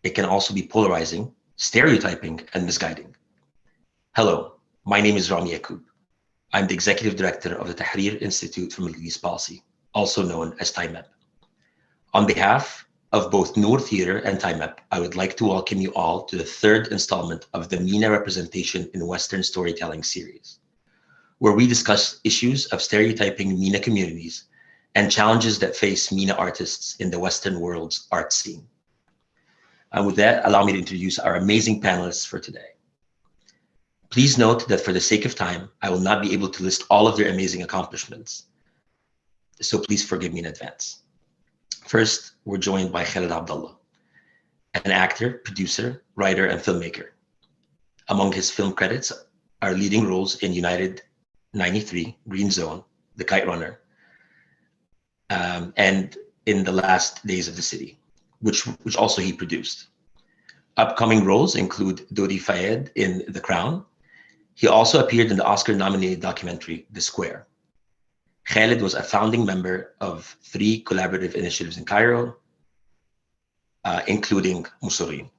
It can also be polarizing, stereotyping, and misguiding. Hello, my name is Ramy Yaacoub. I'm the Executive Director of the Tahrir Institute for Middle East Policy, also known as TIMEP. On behalf of both Noor Theatre and TIMEP, I would like to welcome you all to the third installment of the MENA Representation in Western Storytelling series, where we discuss issues of stereotyping MENA communities and challenges that face MENA artists in the Western world's art scene. And with that, allow me to introduce our amazing panelists for today. Please note that for the sake of time, I will not be able to list all of their amazing accomplishments, so please forgive me in advance. First, we're joined by Khalid Abdullah, an actor, producer, writer, and filmmaker. Among his film credits are leading roles in United 93, Green Zone, The Kite Runner, and in The Last Days of the City, which also he produced. Upcoming roles include Dodi Fayed in The Crown. He also appeared in the Oscar-nominated documentary, The Square. Khalid was a founding member of 3 collaborative initiatives in Cairo, including Musurin.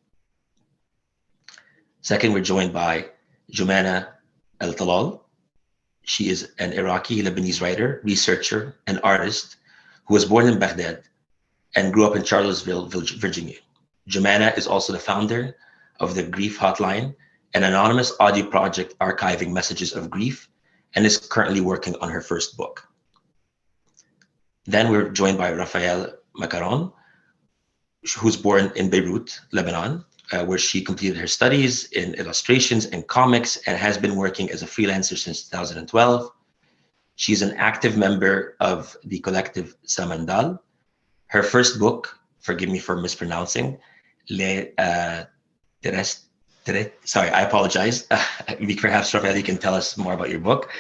Second, we're joined by Joumana Altallal. She is an Iraqi-Lebanese writer, researcher, and artist who was born in Baghdad and grew up in Charlottesville, Virginia. Joumana is also the founder of the Grief Hotline, an anonymous audio project archiving messages of grief, and is currently working on her first book. Then we're joined by Raphaelle Macaron, who's born in Beirut, Lebanon, where she completed her studies in illustrations and comics and has been working as a freelancer since 2012. She's an active member of the collective Samandal. Her first book, forgive me for mispronouncing, sorry, I apologize. Perhaps Raphael, you can tell us more about your book,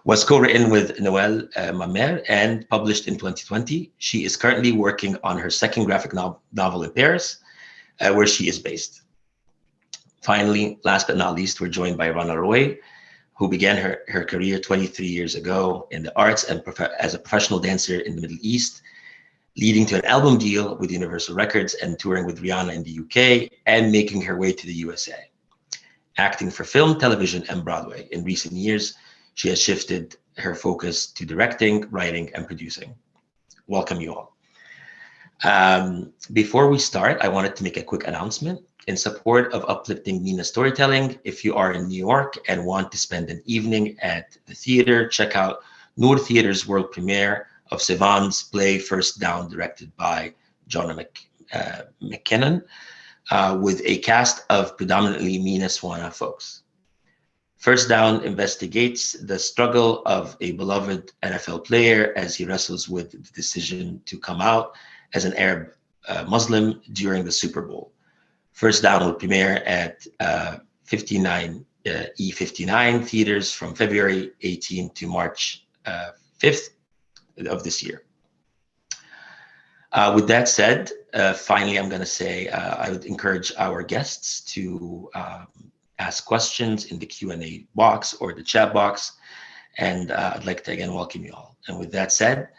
was co-written with Noel Mamer and published in 2020. She is currently working on her second graphic novel in Paris, where she is based. Finally, last but not least, we're joined by Rana Roy, who began her career 23 years ago in the arts and as a professional dancer in the Middle East, leading to an album deal with Universal Records and touring with Rihanna in the UK and making her way to the USA. Acting for film, television, and Broadway. In recent years, she has shifted her focus to directing, writing, and producing. Welcome you all. Before we start, I wanted to make a quick announcement. In support of uplifting MENA storytelling, if you are in New York and want to spend an evening at the theater, check out Noor Theatre's world premiere of Sivan's play First Down, directed by Joumana McKinnon, with a cast of predominantly MENA Swanna folks. First Down investigates the struggle of a beloved NFL player as he wrestles with the decision to come out as an Arab Muslim during the Super Bowl. First Down will premiere at 59 E59 theaters from February 18 to March 5th of this year. With that said, finally, I'm going to say I would encourage our guests to ask questions in the Q&A box or the chat box. And I'd like to again welcome you all. And with that said,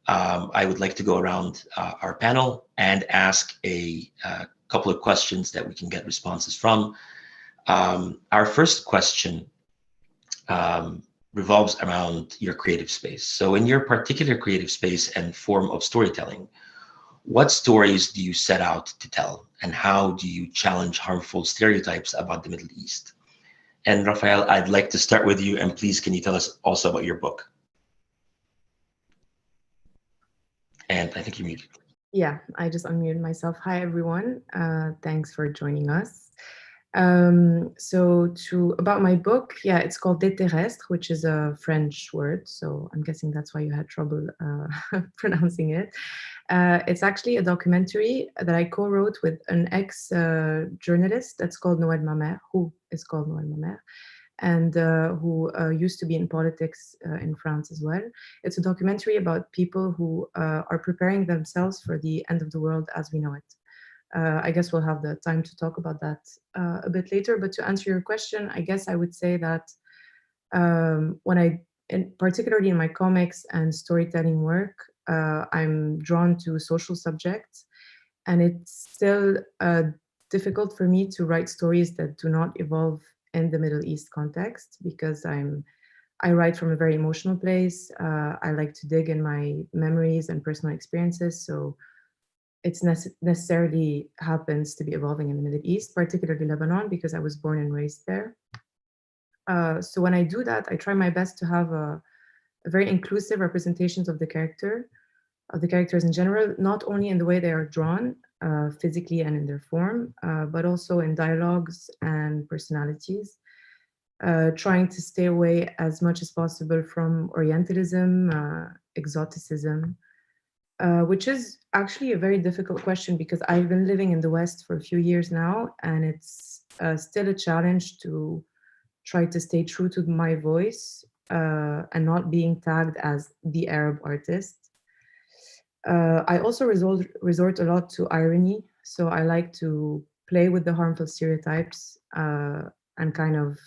I would like to go around our panel and ask a couple of questions that we can get responses from. Our first question revolves around your creative space. So in your particular creative space and form of storytelling, what stories do you set out to tell, and how do you challenge harmful stereotypes about the Middle East? And Raphael, I'd like to start with you, and please, can you tell us also about your book? And I think you're muted. Yeah, I just unmuted myself. Hi, everyone. Thanks for joining us. About my book, yeah, it's called Des Terrestres, which is a French word. So I'm guessing that's why you had trouble pronouncing it. It's actually a documentary that I co-wrote with an ex-journalist that's called Noel Mamer, who is called Noel Mamer, and who used to be in politics in France as well. It's a documentary about people who are preparing themselves for the end of the world as we know it. I guess we'll have the time to talk about that a bit later, but to answer your question, I guess I would say that particularly in my comics and storytelling work, I'm drawn to social subjects, and it's still difficult for me to write stories that do not evolve in the Middle East context, because I write from a very emotional place. I like to dig in my memories and personal experiences. So it's necessarily happens to be evolving in the Middle East, particularly Lebanon, because I was born and raised there. So when I do that, I try my best to have a very inclusive representations of the characters in general, not only in the way they are drawn physically and in their form, but also in dialogues and personalities. Trying to stay away as much as possible from Orientalism, exoticism, which is actually a very difficult question, because I've been living in the West for a few years now, and it's still a challenge to try to stay true to my voice and not being tagged as the Arab artist. I also resort a lot to irony. So I like to play with the harmful stereotypes and kind of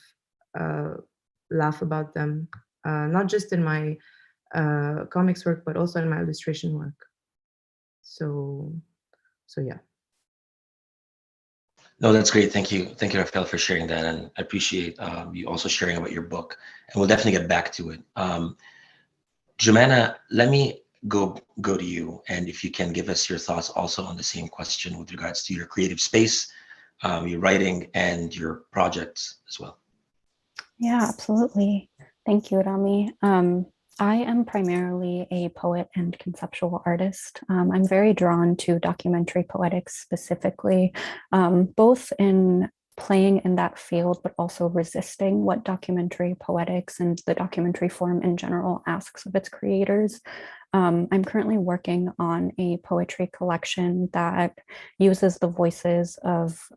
laugh about them, not just in my comics work, but also in my illustration work. So yeah. No, that's great. Thank you. Thank you, Raphael, for sharing that. And I appreciate you also sharing about your book. And we'll definitely get back to it. Joumana, let me go to you. And if you can give us your thoughts also on the same question with regards to your creative space, your writing, and your projects as well. Yeah, absolutely. Thank you, Ramy. I am primarily a poet and conceptual artist. I'm very drawn to documentary poetics specifically, both in playing in that field, but also resisting what documentary poetics and the documentary form in general asks of its creators. I'm currently working on a poetry collection that uses the voices of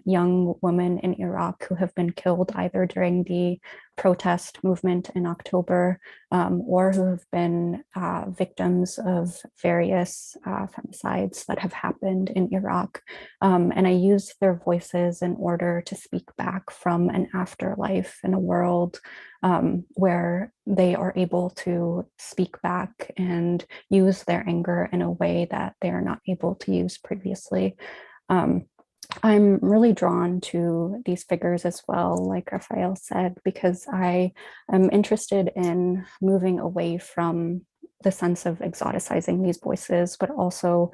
young women in Iraq who have been killed either during the protest movement in October or who have been victims of various femicides that have happened in Iraq. And I use their voices in order to speak back from an afterlife in a world where they are able to speak back and use their anger in a way that they are not able to use previously. I'm really drawn to these figures as well, like Raphael said, because I am interested in moving away from the sense of exoticizing these voices, but also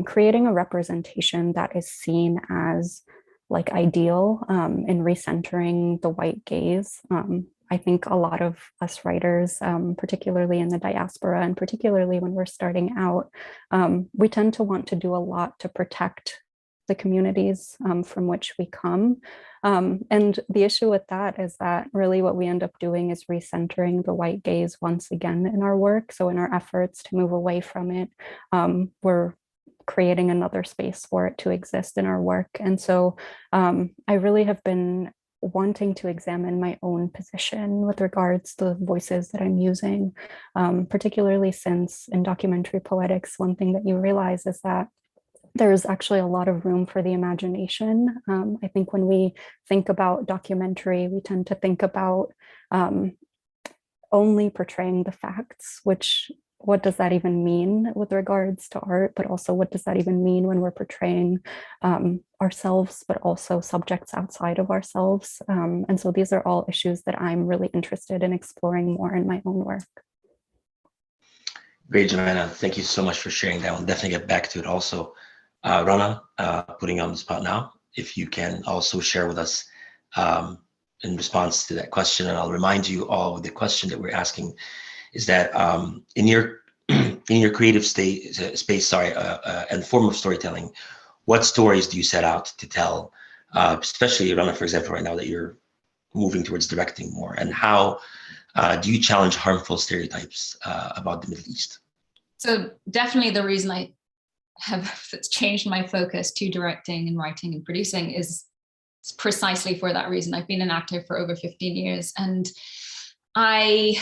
creating a representation that is seen as like ideal in recentering the white gaze. I think a lot of us writers, particularly in the diaspora and particularly when we're starting out, we tend to want to do a lot to protect the communities from which we come. And the issue with that is that really what we end up doing is recentering the white gaze once again in our work. So in our efforts to move away from it, we're creating another space for it to exist in our work. And so I really have been wanting to examine my own position with regards to the voices that I'm using, particularly since in documentary poetics, one thing that you realize is that there's actually a lot of room for the imagination. I think when we think about documentary, we tend to think about only portraying the facts, which what does that even mean with regards to art, but also what does that even mean when we're portraying ourselves, but also subjects outside of ourselves. And so these are all issues that I'm really interested in exploring more in my own work. Great, Joumana. Thank you so much for sharing that. We'll definitely get back to it also. Rana, putting you on the spot now, if you can also share with us in response to that question, and I'll remind you all of the question that we're asking is that in your creative space, and form of storytelling, what stories do you set out to tell, especially Rana, for example, right now that you're moving towards directing more, and how do you challenge harmful stereotypes about the Middle East? So definitely the reason I have changed my focus to directing and writing and producing is precisely for that reason. I've been an actor for over 15 years, and my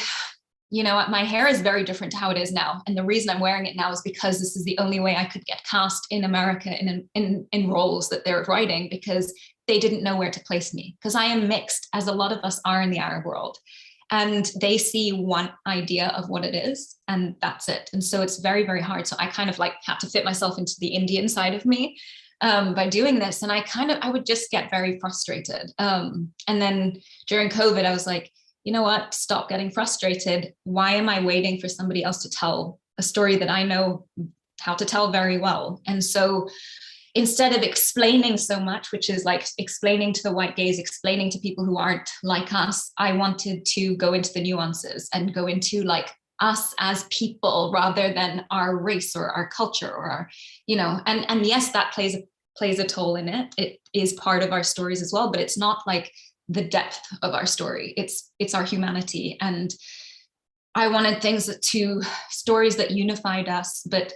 hair is very different to how it is now. And the reason I'm wearing it now is because this is the only way I could get cast in America in roles that they're writing, because they didn't know where to place me, because I am mixed, as a lot of us are in the Arab world. And they see one idea of what it is, and that's it. And so it's very, very hard. So I kind of had to fit myself into the Indian side of me. by doing this. And I would just get very frustrated. And then during COVID, I was like, you know what, stop getting frustrated. Why am I waiting for somebody else to tell a story that I know how to tell very well? And so instead of explaining so much, which is like explaining to the white gaze, explaining to people who aren't like us, I wanted to go into the nuances and go into like us as people rather than our race or our culture or our, you know, and yes, that plays a toll in it. It is part of our stories as well, but it's not like the depth of our story. It's our humanity. And I wanted stories that unified us, but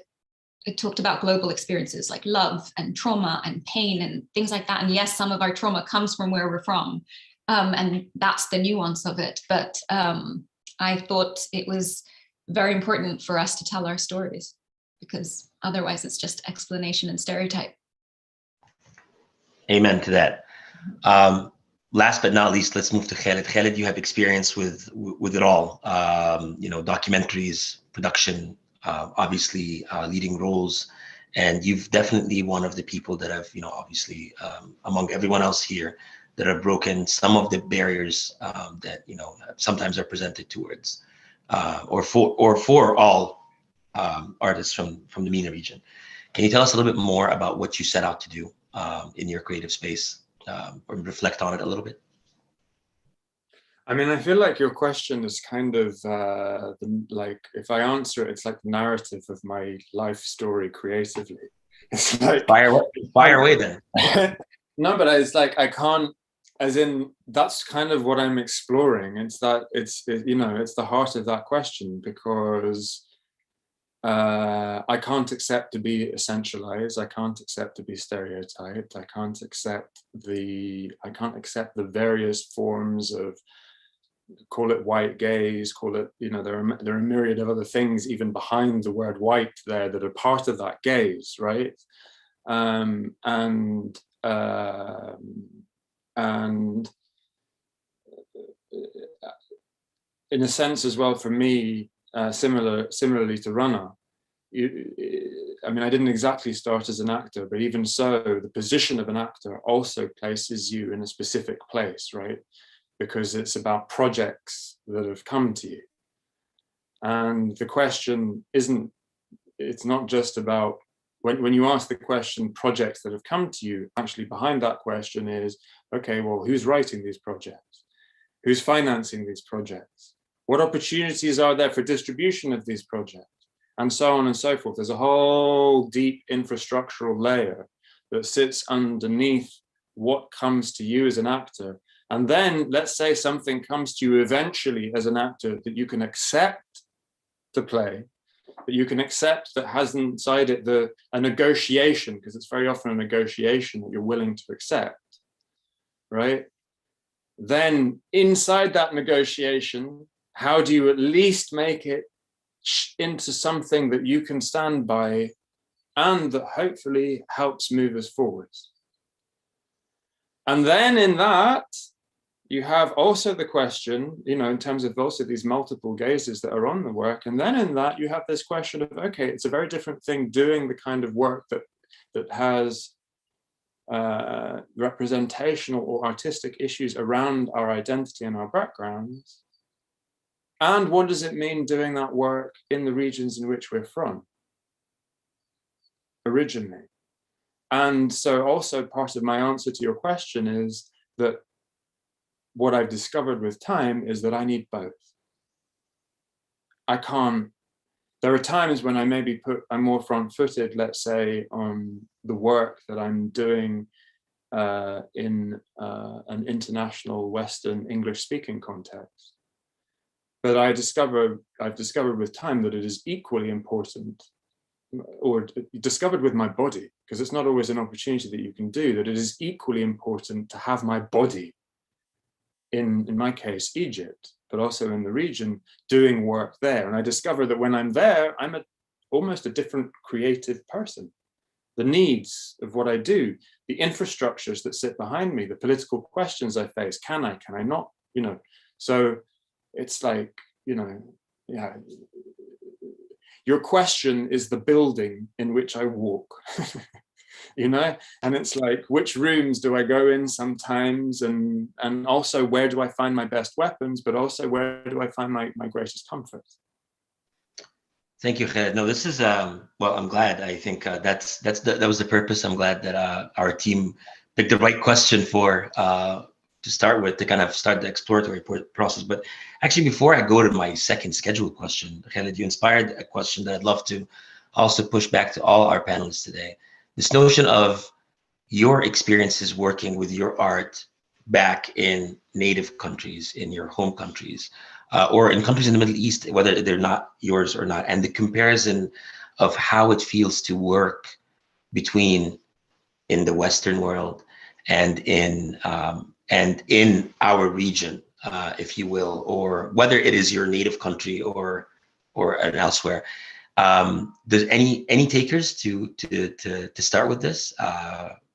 it talked about global experiences like love and trauma and pain and things like that. And yes, some of our trauma comes from where we're from. And that's the nuance of it. But I thought it was very important for us to tell our stories, because otherwise it's just explanation and stereotype. Amen to that. Last but not least, let's move to Khaled. Khaled, you have experience with it all. You know, documentaries, production, obviously leading roles, and you've definitely one of the people that have, you know, obviously among everyone else here, that have broken some of the barriers that, you know, sometimes are presented towards or for all artists from the MENA region. Can you tell us a little bit more about what you set out to do in your creative space, or reflect on it a little bit? I mean, I feel like your question is kind of like, if I answer it, it's like the narrative of my life story creatively. It's like fire away then. No, but it's like I can't, as in that's kind of what I'm exploring. It's that you know, it's the heart of that question, because I can't accept to be essentialized. I can't accept to be stereotyped. I can't accept the various forms of, call it white gaze, call it, you know, there are a myriad of other things even behind the word white there that are part of that gaze, right? And in a sense as well, for me, similarly to Rana, I mean, I didn't exactly start as an actor, but even so, the position of an actor also places you in a specific place, right? Because it's about projects that have come to you. And the question it's not just about, when you ask the question, projects that have come to you, actually behind that question is, okay, well, who's writing these projects? Who's financing these projects? What opportunities are there for distribution of these projects? And so on and so forth. There's a whole deep infrastructural layer that sits underneath what comes to you as an actor. And then let's say something comes to you eventually as an actor that you can accept to play, that you can accept, that has inside it a negotiation, because it's very often a negotiation that you're willing to accept, right? Then inside that negotiation, how do you at least make it into something that you can stand by and that hopefully helps move us forwards? And then in that, you have also the question, you know, in terms of also these multiple gazes that are on the work. And then in that, you have this question of, okay, it's a very different thing doing the kind of work that has representational or artistic issues around our identity and our backgrounds. And what does it mean doing that work in the regions in which we're from originally? And so also part of my answer to your question is that what I've discovered with time is that I need both. There are times when I'm more front-footed, let's say, on the work that I'm doing in an international Western English-speaking context. But I've discovered with time that it is equally important, or discovered with my body, because it's not always an opportunity that you can do, that it is equally important to have my body, in my case, Egypt, but also in the region, doing work there. And I discover that when I'm there, I'm almost a different creative person. The needs of what I do, the infrastructures that sit behind me, the political questions I face, can I not, you know? So it's like, you know, yeah, your question is the building in which I walk. you know? And it's like, which rooms do I go in sometimes? And also, where do I find my best weapons, but also where do I find my greatest comfort? Thank you, Khaled. No, this is, well, I'm glad. I think that was the purpose. I'm glad that our team picked the right question for to start with, to kind of start the exploratory process. But actually, before I go to my second scheduled question, Khaled, you inspired a question that I'd love to also push back to all our panelists today. This notion of your experiences working with your art back in native countries, in your home countries, or in countries in the Middle East, whether they're not yours or not, and the comparison of how it feels to work between in the Western world and in our region, if you will, or whether it is your native country or elsewhere. Does any takers to start with this?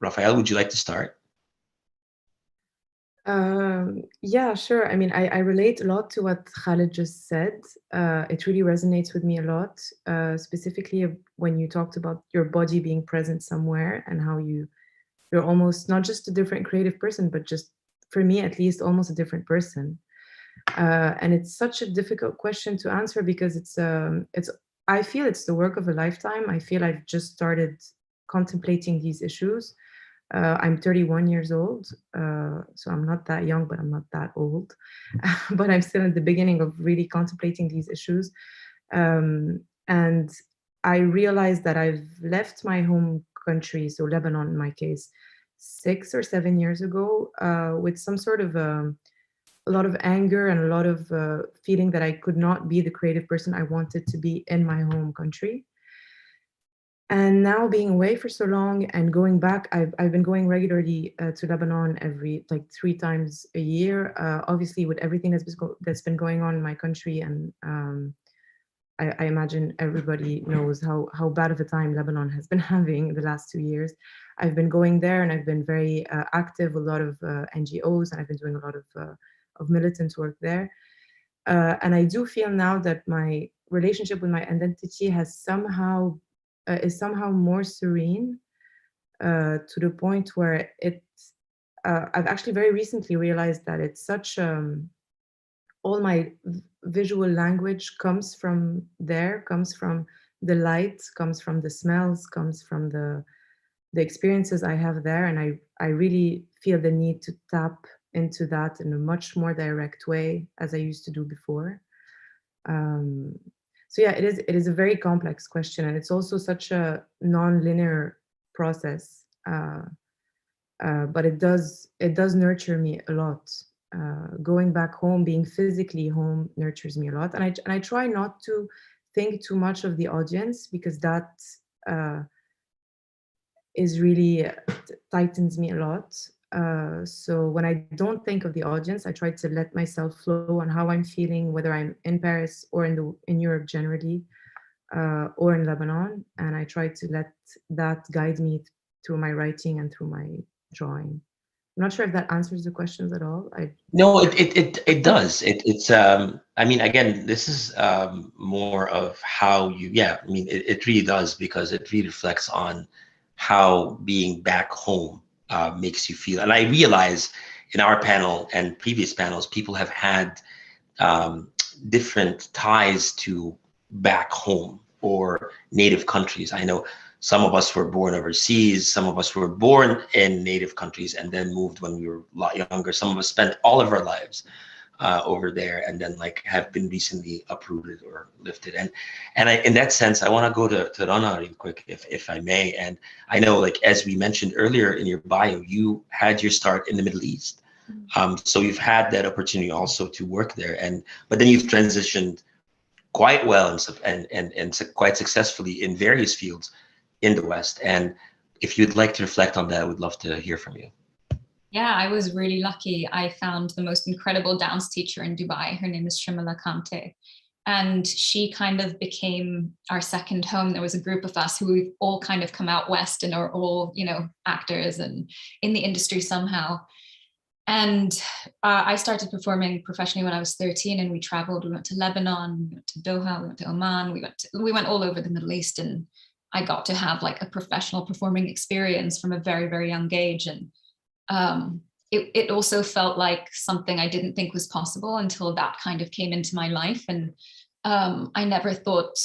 Raphaelle, would you like to start? Yeah, sure. I mean, I relate a lot to what Khaled just said. It really resonates with me a lot, specifically when you talked about your body being present somewhere and how you're almost not just a different creative person, but just, for me at least, almost a different person. And it's such a difficult question to answer because I feel it's the work of a lifetime. I feel I've just started contemplating these issues. I'm 31 years old, so I'm not that young, but I'm not that old. But I'm still at the beginning of really contemplating these issues. And I realized that I've left my home country, so Lebanon in my case, 6 or 7 years ago, with some sort of a lot of anger and a lot of feeling that I could not be the creative person I wanted to be in my home country. And now being away for so long and going back, I've been going regularly to Lebanon every 3 times a year. Obviously, with everything that's been going on in my country, and I imagine everybody knows how bad of a time Lebanon has been having the last 2 years. I've been going there and I've been very active with a lot of NGOs, and I've been doing a lot of militant work there. And I do feel now that my relationship with my identity has is somehow more serene, to the point where I've actually very recently realized that it's such all my visual language comes from there, comes from the light, comes from the smells, comes from the experiences I have there, and I really feel the need to tap into that in a much more direct way as I used to do before. So yeah, it is a very complex question, and it's also such a non-linear process. But it does nurture me a lot. Going back home, being physically home, nurtures me a lot, and I try not to think too much of the audience, because that is really tightens me a lot. So when I don't think of the audience, I try to let myself flow on how I'm feeling, whether I'm in Paris or in Europe generally, or in Lebanon, and I try to let that guide me through my writing and through my drawing. I'm not sure if that answers the questions at all. No, it does. It's I mean, again, this is more of how you, yeah, I mean, it really does, because it really reflects on how being back home makes you feel. And I realize in our panel and previous panels, people have had different ties to back home or native countries. I know some of us were born overseas, some of us were born in native countries and then moved when we were a lot younger. Some of us spent all of our lives over there, and then have been recently uprooted or lifted. And in that sense, I want to go to Rana real quick, if I may. And I know, as we mentioned earlier in your bio, you had your start in the Middle East. So you've had that opportunity also to work there, but then you've transitioned quite well and quite successfully in various fields in the West. And if you'd like to reflect on that, I would love to hear from you. Yeah, I was really lucky. I found the most incredible dance teacher in Dubai. Her name is Shimala Kante. And she kind of became our second home. There was a group of us who we've all kind of come out West and are all, actors and in the industry somehow. And I started performing professionally when I was 13, and we traveled. We went to Lebanon, we went to Doha, we went to Oman, we went all over the Middle East, and I got to have like a professional performing experience from a very, very young age. And it also felt like something I didn't think was possible until that kind of came into my life. And I never thought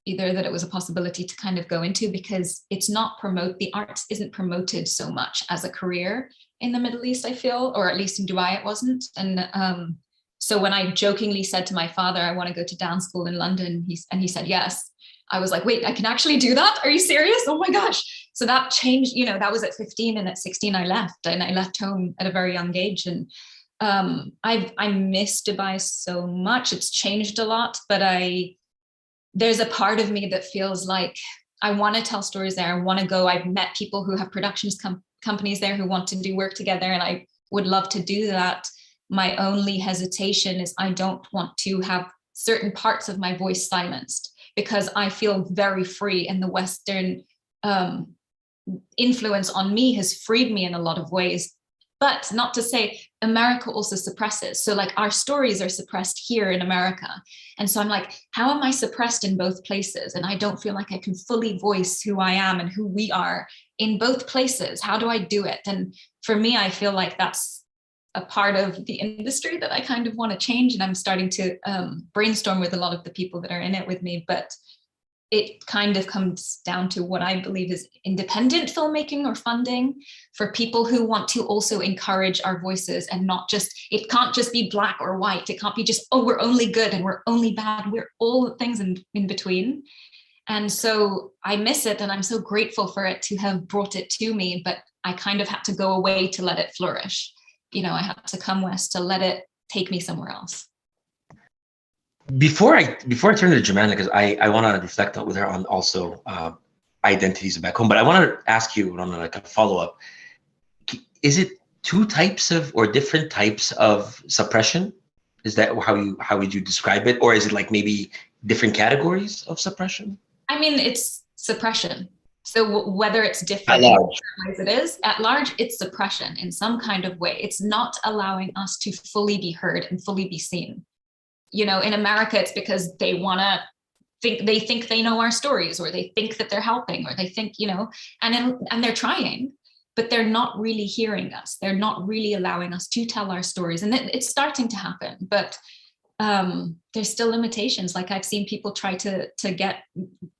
either that it was a possibility to kind of go into, because the arts isn't promoted so much as a career in the Middle East, I feel, or at least in Dubai it wasn't. And so when I jokingly said to my father, I want to go to dance school in London, he said yes, I was like, wait, I can actually do that? Are you serious? Oh my gosh. So that changed, that was at 15, and at 16 I left home at a very young age. And I miss Dubai so much. It's changed a lot, but there's a part of me that feels like I want to tell stories there. I want to go. I've met people who have productions companies there who want to do work together, and I would love to do that. My only hesitation is I don't want to have certain parts of my voice silenced, because I feel very free, and the Western influence on me has freed me in a lot of ways. But not to say America also suppresses. So like our stories are suppressed here in America. And so I'm like, how am I suppressed in both places? And I don't feel like I can fully voice who I am and who we are in both places. How do I do it? And for me, I feel like that's a part of the industry that I kind of want to change. And I'm starting to brainstorm with a lot of the people that are in it with me. But it kind of comes down to what I believe is independent filmmaking or funding for people who want to also encourage our voices, and not just, it can't just be black or white. It can't be just, oh, we're only good and we're only bad. We're all the things in between. And so I miss it, and I'm so grateful for it to have brought it to me, but I kind of had to go away to let it flourish. I had to come west to let it take me somewhere else. Before I turn to Joumana, because I want to reflect with her on also identities back home, but I want to ask you on like a follow-up. Is it two types of or different types of suppression? Is that how would you describe it? Or is it like maybe different categories of suppression? I mean, it's suppression. So whether it's different in ways it is, at large, it's suppression in some kind of way. It's not allowing us to fully be heard and fully be seen. In America, it's because they want to think they know our stories, or they think that they're helping, or they think, and they're trying, but they're not really hearing us. They're not really allowing us to tell our stories. And it's starting to happen, but there's still limitations. Like I've seen people try to get,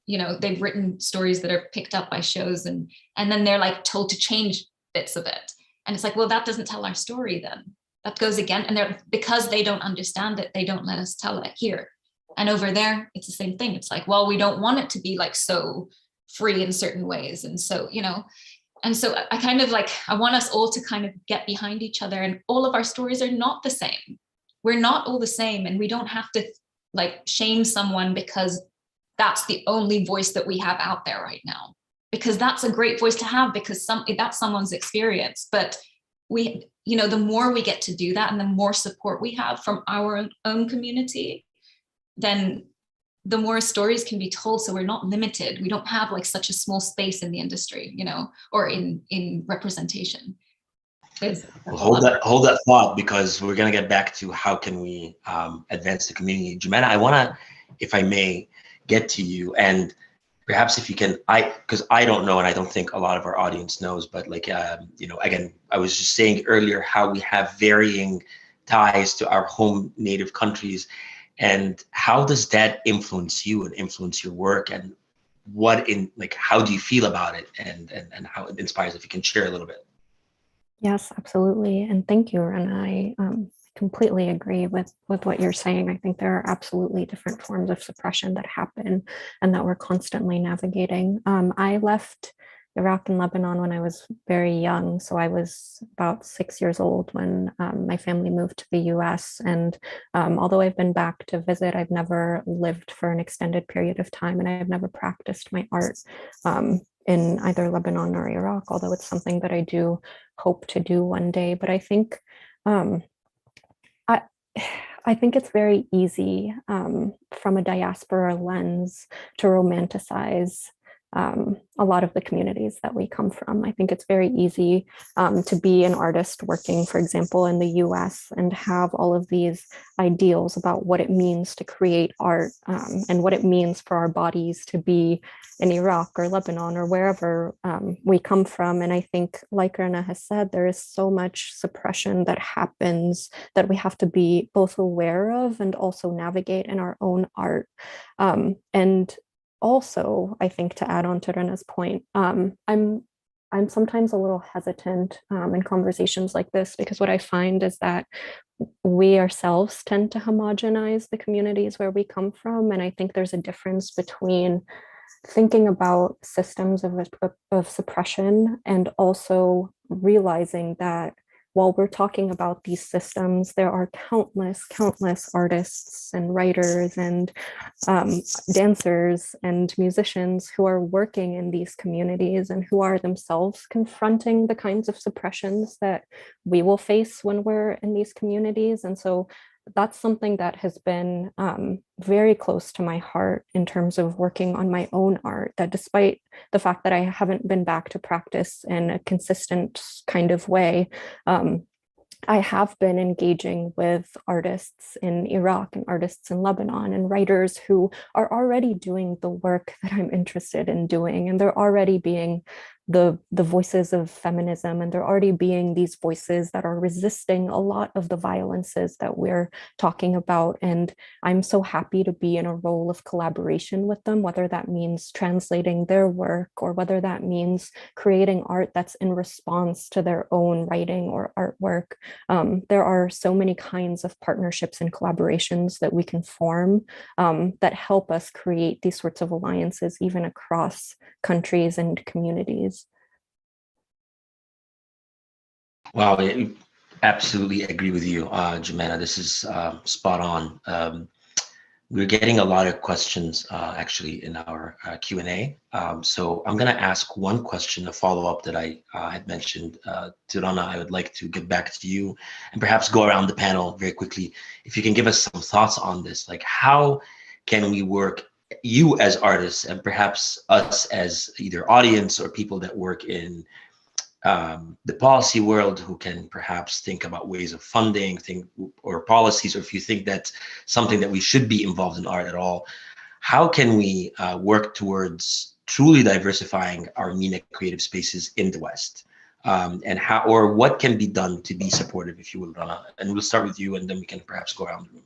they've written stories that are picked up by shows, and then they're like told to change bits of it. And it's like, well, that doesn't tell our story then. That goes again. And because they don't understand it, they don't let us tell it here. And over there, it's the same thing. It's like, well, we don't want it to be like so free in certain ways. And so, and so I kind of like, I want us all to kind of get behind each other, and all of our stories are not the same. We're not all the same, and we don't have to like shame someone because that's the only voice that we have out there right now, because that's a great voice to have, because that's someone's experience. But the more we get to do that, and the more support we have from our own community, then the more stories can be told. So we're not limited. We don't have like such a small space in the industry, or in representation. Hold that thought, because we're going to get back to how can we advance the community. Joumana, I want to, if I may, get to you, and perhaps if you can, because I don't know, and I don't think a lot of our audience knows, but like, again, I was just saying earlier how we have varying ties to our home native countries, and how does that influence you and influence your work, and how do you feel about it, and how it inspires, if you can share a little bit. Yes, absolutely. And thank you. And I completely agree with what you're saying. I think there are absolutely different forms of suppression that happen and that we're constantly navigating. I left Iraq and Lebanon when I was very young. So I was about 6 years old when my family moved to the US. And although I've been back to visit, I've never lived for an extended period of time, and I've never practiced my art in either Lebanon or Iraq, although it's something that I do hope to do one day. But I think I think it's very easy from a diaspora lens to romanticize a lot of the communities that we come from. I think it's very easy to be an artist working, for example, in the US and have all of these ideals about what it means to create art and what it means for our bodies to be in Iraq or Lebanon or wherever we come from. And I think, like Rana has said, there is so much suppression that happens that we have to be both aware of and also navigate in our own art. And also, I think, to add on to Rana's point, I'm sometimes a little hesitant in conversations like this, because what I find is that we ourselves tend to homogenize the communities where we come from. And I think there's a difference between thinking about systems of suppression and also realizing that while we're talking about these systems, there are countless artists and writers and dancers and musicians who are working in these communities and who are themselves confronting the kinds of suppressions that we will face when we're in these communities. And so that's something that has been very close to my heart in terms of working on my own art, that despite the fact that I haven't been back to practice in a consistent kind of way, I have been engaging with artists in Iraq and artists in Lebanon and writers who are already doing the work that I'm interested in doing. And they're already being the voices of feminism, and they're already being these voices that are resisting a lot of the violences that we're talking about. And I'm so happy to be in a role of collaboration with them, whether that means translating their work or whether that means creating art that's in response to their own writing or artwork. There are so many kinds of partnerships and collaborations that we can form that help us create these sorts of alliances, even across countries and communities. Wow, I absolutely agree with you, Joumana. This is spot on. We're getting a lot of questions actually in our Q&A. So I'm going to ask one question, a follow-up that I had mentioned to Rana. I would like to get back to you and perhaps go around the panel very quickly. If you can give us some thoughts on this, like how can we work, you as artists and perhaps us as either audience or people that work in the policy world, who can perhaps think about ways of funding or policies, or if you think that's something that we should be involved in art at all, how can we work towards truly diversifying our MENA creative spaces in the West? And how, or what can be done to be supportive, if you will, Rana? And we'll start with you, and then we can perhaps go around the room.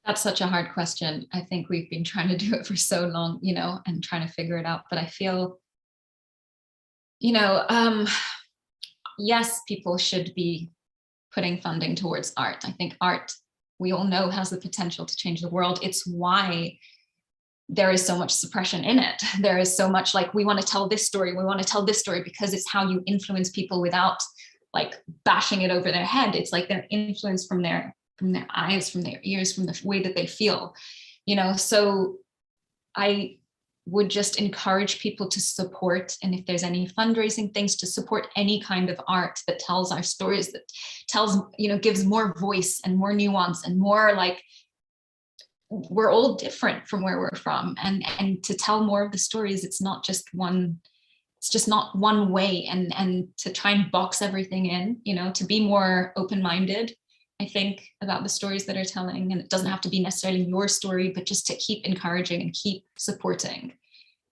That's such a hard question. I think we've been trying to do it for so long, you know, and trying to figure it out. But I feel, you know, yes, people should be putting funding towards art. I think art, we all know, has the potential to change the world. It's why there is so much suppression in it. There is so much like, we want to tell this story, we want to tell this story, because it's how you influence people without like bashing it over their head. It's like they're influenced from their eyes, from their ears, from the way that they feel, you know. So I would just encourage people to support, and if there's any fundraising things, to support any kind of art that tells our stories, that tells, you know, gives more voice and more nuance and more like, we're all different from where we're from, and to tell more of the stories. It's not just one, it's just not one way, and to try and box everything in, you know, to be more open-minded, I think, about the stories that are telling. And it doesn't have to be necessarily your story, but just to keep encouraging and keep supporting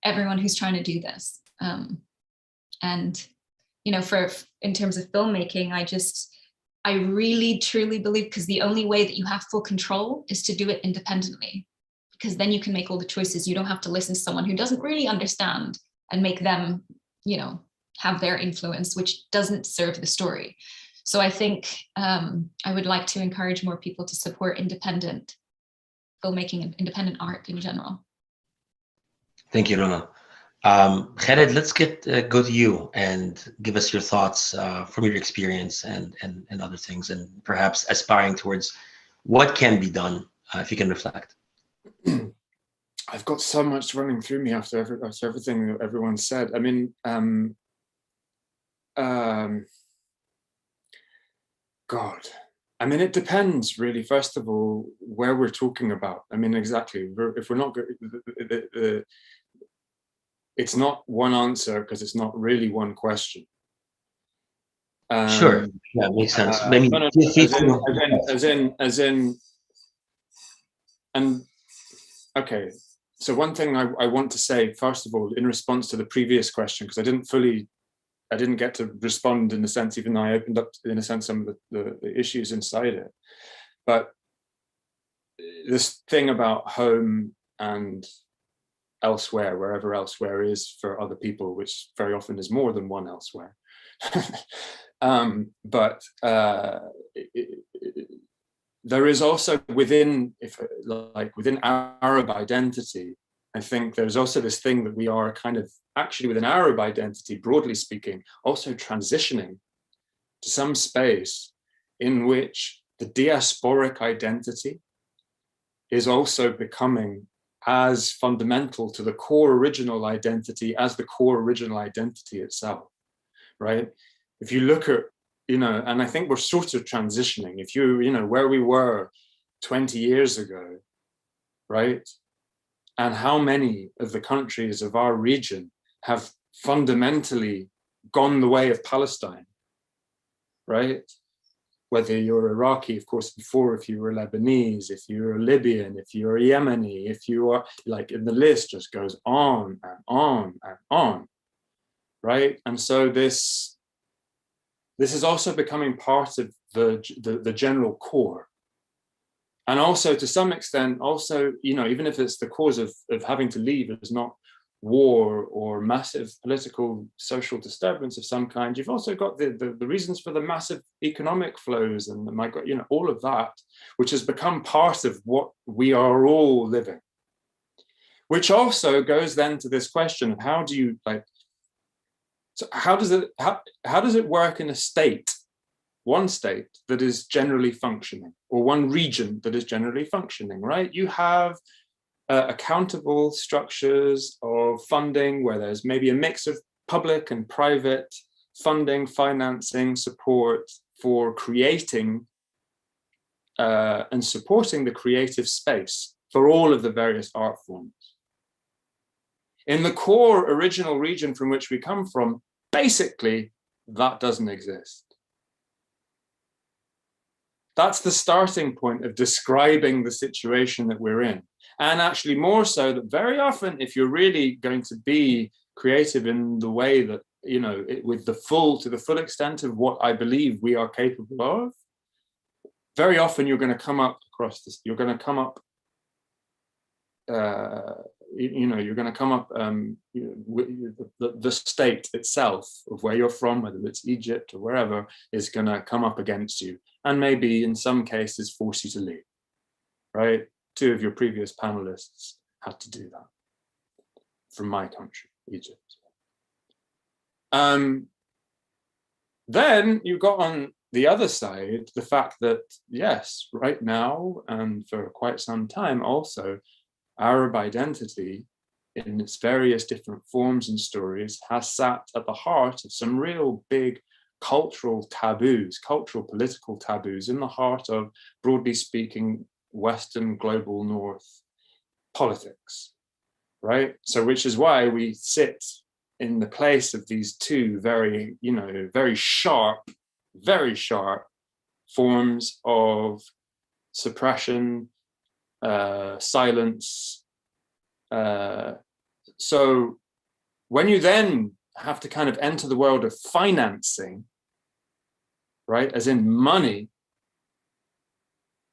everyone who's trying to do this. And, you know, in terms of filmmaking, I really truly believe, because the only way that you have full control is to do it independently, because then you can make all the choices. You don't have to listen to someone who doesn't really understand and make them, you know, have their influence, which doesn't serve the story. So I think I would like to encourage more people to support independent filmmaking and independent art in general. Thank you, Rana. Khaled, let's go to you and give us your thoughts from your experience and other things, and perhaps aspiring towards what can be done, if you can reflect. I've got so much running through me after everything that everyone said. I mean, God, I mean, it depends really, first of all, where we're talking about. I mean, exactly, if we're not, it's not one answer because it's not really one question. Sure, yeah, makes sense. I mean, and okay. So one thing I want to say, first of all, in response to the previous question, because I didn't get to respond in the sense, even though I opened up, in a sense, some of the issues inside it. But this thing about home and elsewhere, wherever elsewhere is for other people, which very often is more than one elsewhere. There is also within Arab identity, I think there's also this thing that we are kind of actually within Arab identity, broadly speaking, also transitioning to some space in which the diasporic identity is also becoming as fundamental to the core original identity as the core original identity itself, right? If you look at, and I think we're sort of transitioning. If where we were 20 years ago, right? And how many of the countries of our region have fundamentally gone the way of Palestine, right? Whether you're Iraqi, of course, before, if you were Lebanese, if you're Libyan, if you're Yemeni, if you are, and the list just goes on and on and on, right? And so this is also becoming part of the general core. And also, to some extent, also, even if it's the cause of having to leave is not war or massive political social disturbance of some kind, you've also got the reasons for the massive economic flows and the all of that, which has become part of what we are all living. Which also goes then to this question of how do you so how does it work in a state, one state that is generally functioning, or one region that is generally functioning, right? You have accountable structures of funding where there's maybe a mix of public and private funding, financing, support for creating and supporting the creative space for all of the various art forms. In the core original region from which we come from, basically, that doesn't exist. That's the starting point of describing the situation that we're in. And actually more so that very often, if you're really going to be creative in the way that, with the full extent of what I believe we are capable of, very often you're going to come up across this, you're going to come up, you're going to come up with the state itself of where you're from, whether it's Egypt or wherever, is going to come up against you. And maybe in some cases force you to leave, right? 2 of your previous panelists had to do that from my country, Egypt. Then you got on the other side, the fact that, yes, right now and for quite some time also, Arab identity in its various different forms and stories has sat at the heart of some real big cultural taboos, cultural political taboos in the heart of, broadly speaking, Western global North politics, right? So which is why we sit in the place of these 2 very, very sharp forms of suppression, silence. So when you then have to kind of enter the world of financing, right, as in money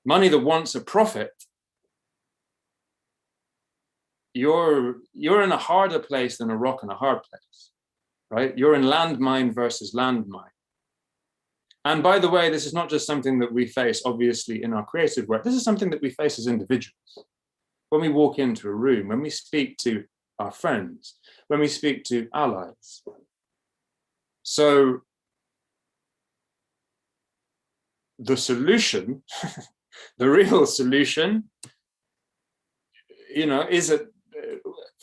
that wants a profit, you're in a harder place than a rock in a hard place, right? You're in landmine versus landmine. And by the way, this is not just something that we face, obviously, in our creative work. This is something that we face as individuals. When we walk into a room, when we speak to our friends, when we speak to allies. So the solution, the real solution, is that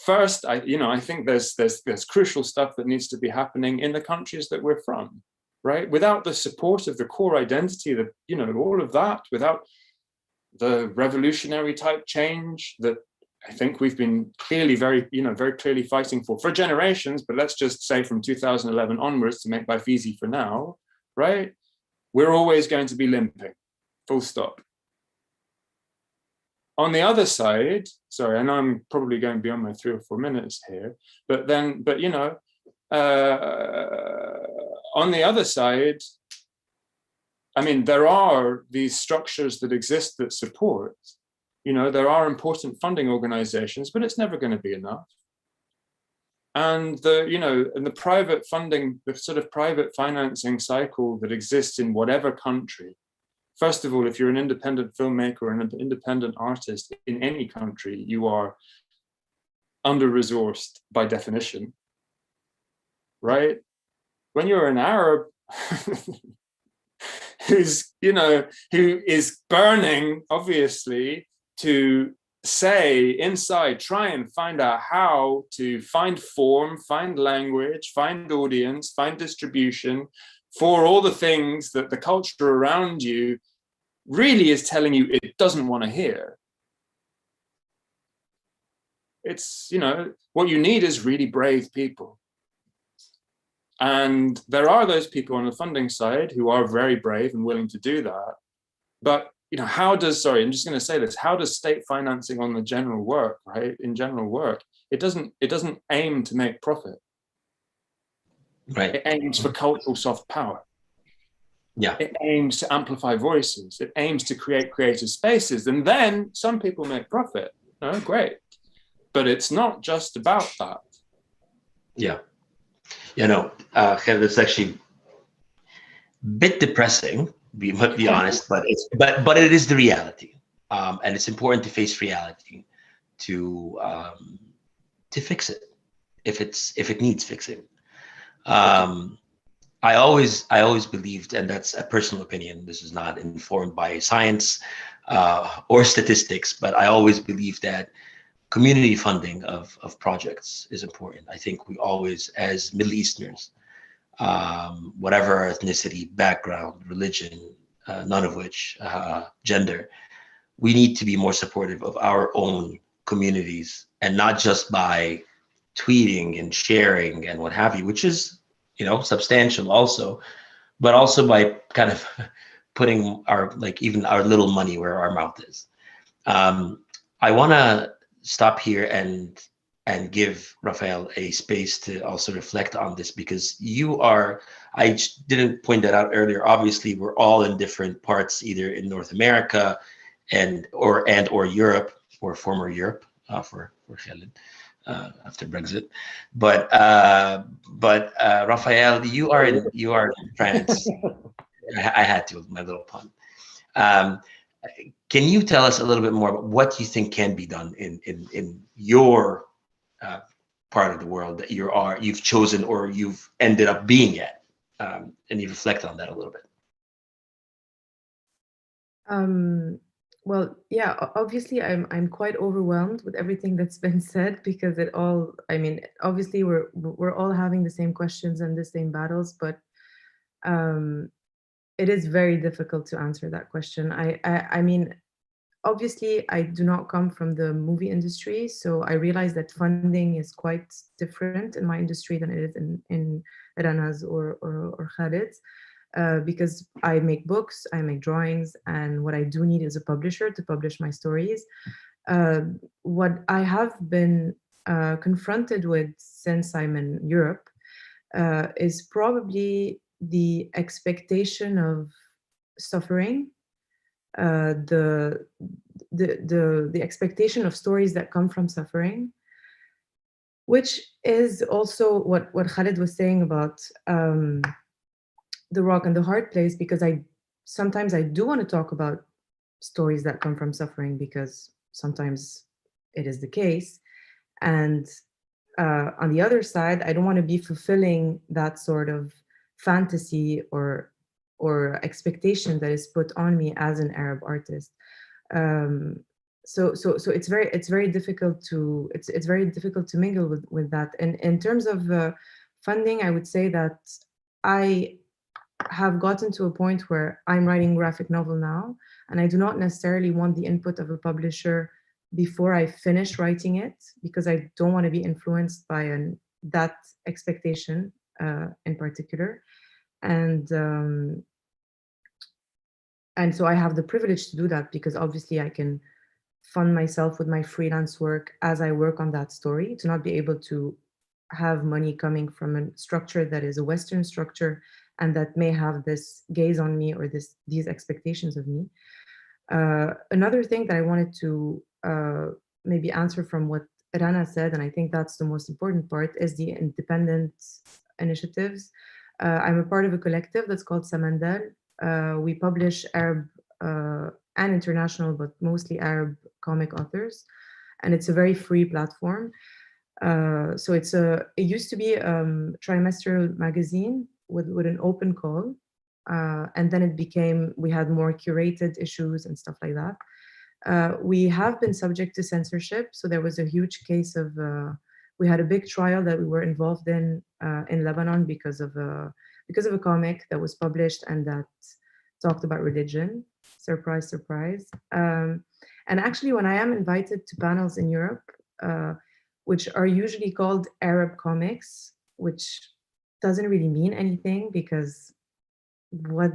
first, I think there's crucial stuff that needs to be happening in the countries that we're from, right? Without the support of the core identity, all of that, without the revolutionary type change that I think we've been clearly very clearly fighting for generations, but let's just say from 2011 onwards to make life easy for now, right? We're always going to be limping, full stop. On the other side, sorry, I know I'm probably going beyond my 3 or 4 minutes here, but you know, on the other side, I mean, there are these structures that exist that support, you know, there are important funding organizations, but it's never going to be enough. And the private funding, the sort of private financing cycle that exists in whatever country. First of all, if you're an independent filmmaker or an independent artist in any country, you are under-resourced by definition, right? When you're an Arab who is burning, obviously, to say inside, try and find out how to find form, find language, find audience, find distribution for all the things that the culture around you really is telling you it doesn't want to hear. It's, you know, what you need is really brave people. And there are those people on the funding side who are very brave and willing to do that. But, you know, I'm just going to say this, how does state financing on the general work, right? In general work, it doesn't aim to make profit. Right. It aims for cultural soft power. Yeah. It aims to amplify voices. It aims to create creative spaces. And then some people make profit. Oh, great. But it's not just about that. Yeah. You know, it's actually a bit depressing, be honest, but it is the reality. And it's important to face reality to fix it if it needs fixing. I always believed, and that's a personal opinion, this is not informed by science or statistics, but I always believed that community funding of projects is important. I think we always, as Middle Easterners, whatever our ethnicity, background, religion, none of which, gender, we need to be more supportive of our own communities, and not just by tweeting and sharing and what have you, which is, you know, substantial also, but also by kind of putting even our little money where our mouth is. I want to stop here and give Raphaelle a space to also reflect on this, because I didn't point that out earlier. Obviously, we're all in different parts, either in North America or Europe, or former Europe, for Khalid. After Brexit, but Raphaelle, you are in France. I had to with my little pun. Can you tell us a little bit more about what you think can be done in your part of the world that you've chosen or you've ended up being at, and you reflect on that a little bit? Well, yeah, obviously I'm quite overwhelmed with everything that's been said, because obviously we're all having the same questions and the same battles, but it is very difficult to answer that question. I mean, obviously I do not come from the movie industry, so I realize that funding is quite different in my industry than it is in Rana's or Khalid's. Because I make books, I make drawings, and what I do need is a publisher to publish my stories. What I have been confronted with since I'm in Europe is probably the expectation of suffering, the expectation of stories that come from suffering, which is also what Khalid was saying about the rock and the hard place, because sometimes I do want to talk about stories that come from suffering, because sometimes it is the case. And on the other side, I don't want to be fulfilling that sort of fantasy or expectation that is put on me as an Arab artist. So it's very difficult to mingle with that. And in terms of funding, I would say that I have gotten to a point where I'm writing graphic novel now, and I do not necessarily want the input of a publisher before I finish writing it, because I don't want to be influenced by that expectation in particular. And so I have the privilege to do that, because obviously I can fund myself with my freelance work as I work on that story, to not be able to have money coming from a structure that is a Western structure and that may have this gaze on me or these expectations of me. Another thing that I wanted to maybe answer from what Rana said, and I think that's the most important part, is the independent initiatives. I'm a part of a collective that's called Samandal. We publish Arab and international, but mostly Arab comic authors, and it's a very free platform. So it used to be a trimestral magazine with an open call, and then we had more curated issues and stuff like that. We have been subject to censorship, so there was a huge case of we had a big trial that we were involved in Lebanon because of a comic that was published and that talked about religion. Surprise, surprise. And actually, when I am invited to panels in Europe, which are usually called Arab comics, which doesn't really mean anything, because what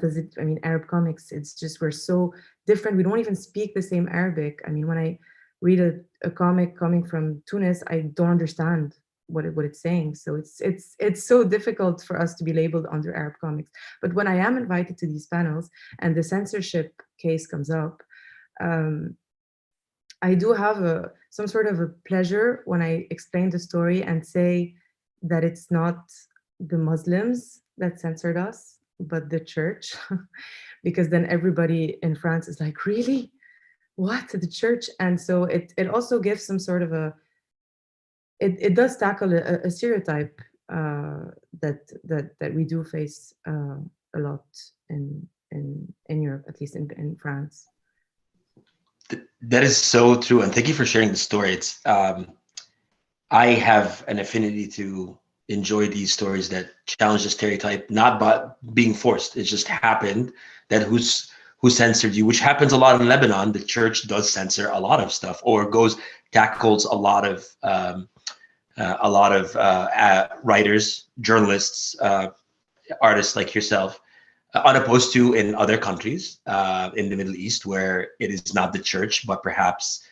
does it, I mean, Arab comics, it's just, we're so different. We don't even speak the same Arabic. I mean, when I read a comic coming from Tunis, I don't understand what it's saying. So it's so difficult for us to be labeled under Arab comics. But when I am invited to these panels and the censorship case comes up, I do have some sort of a pleasure when I explain the story and say that it's not the Muslims that censored us, but the church, because then everybody in France is like, really? What? The church? And so it also gives some sort of it does tackle a stereotype that we do face a lot in Europe, at least in France. That is so true, and thank you for sharing the story. It's I have an affinity to enjoy these stories that challenge the stereotype, not by being forced. It just happened that who censored you, which happens a lot in Lebanon. The church does censor a lot of stuff, or tackles a lot of writers, journalists, artists like yourself, unopposed to in other countries in the Middle East, where it is not the church, but perhaps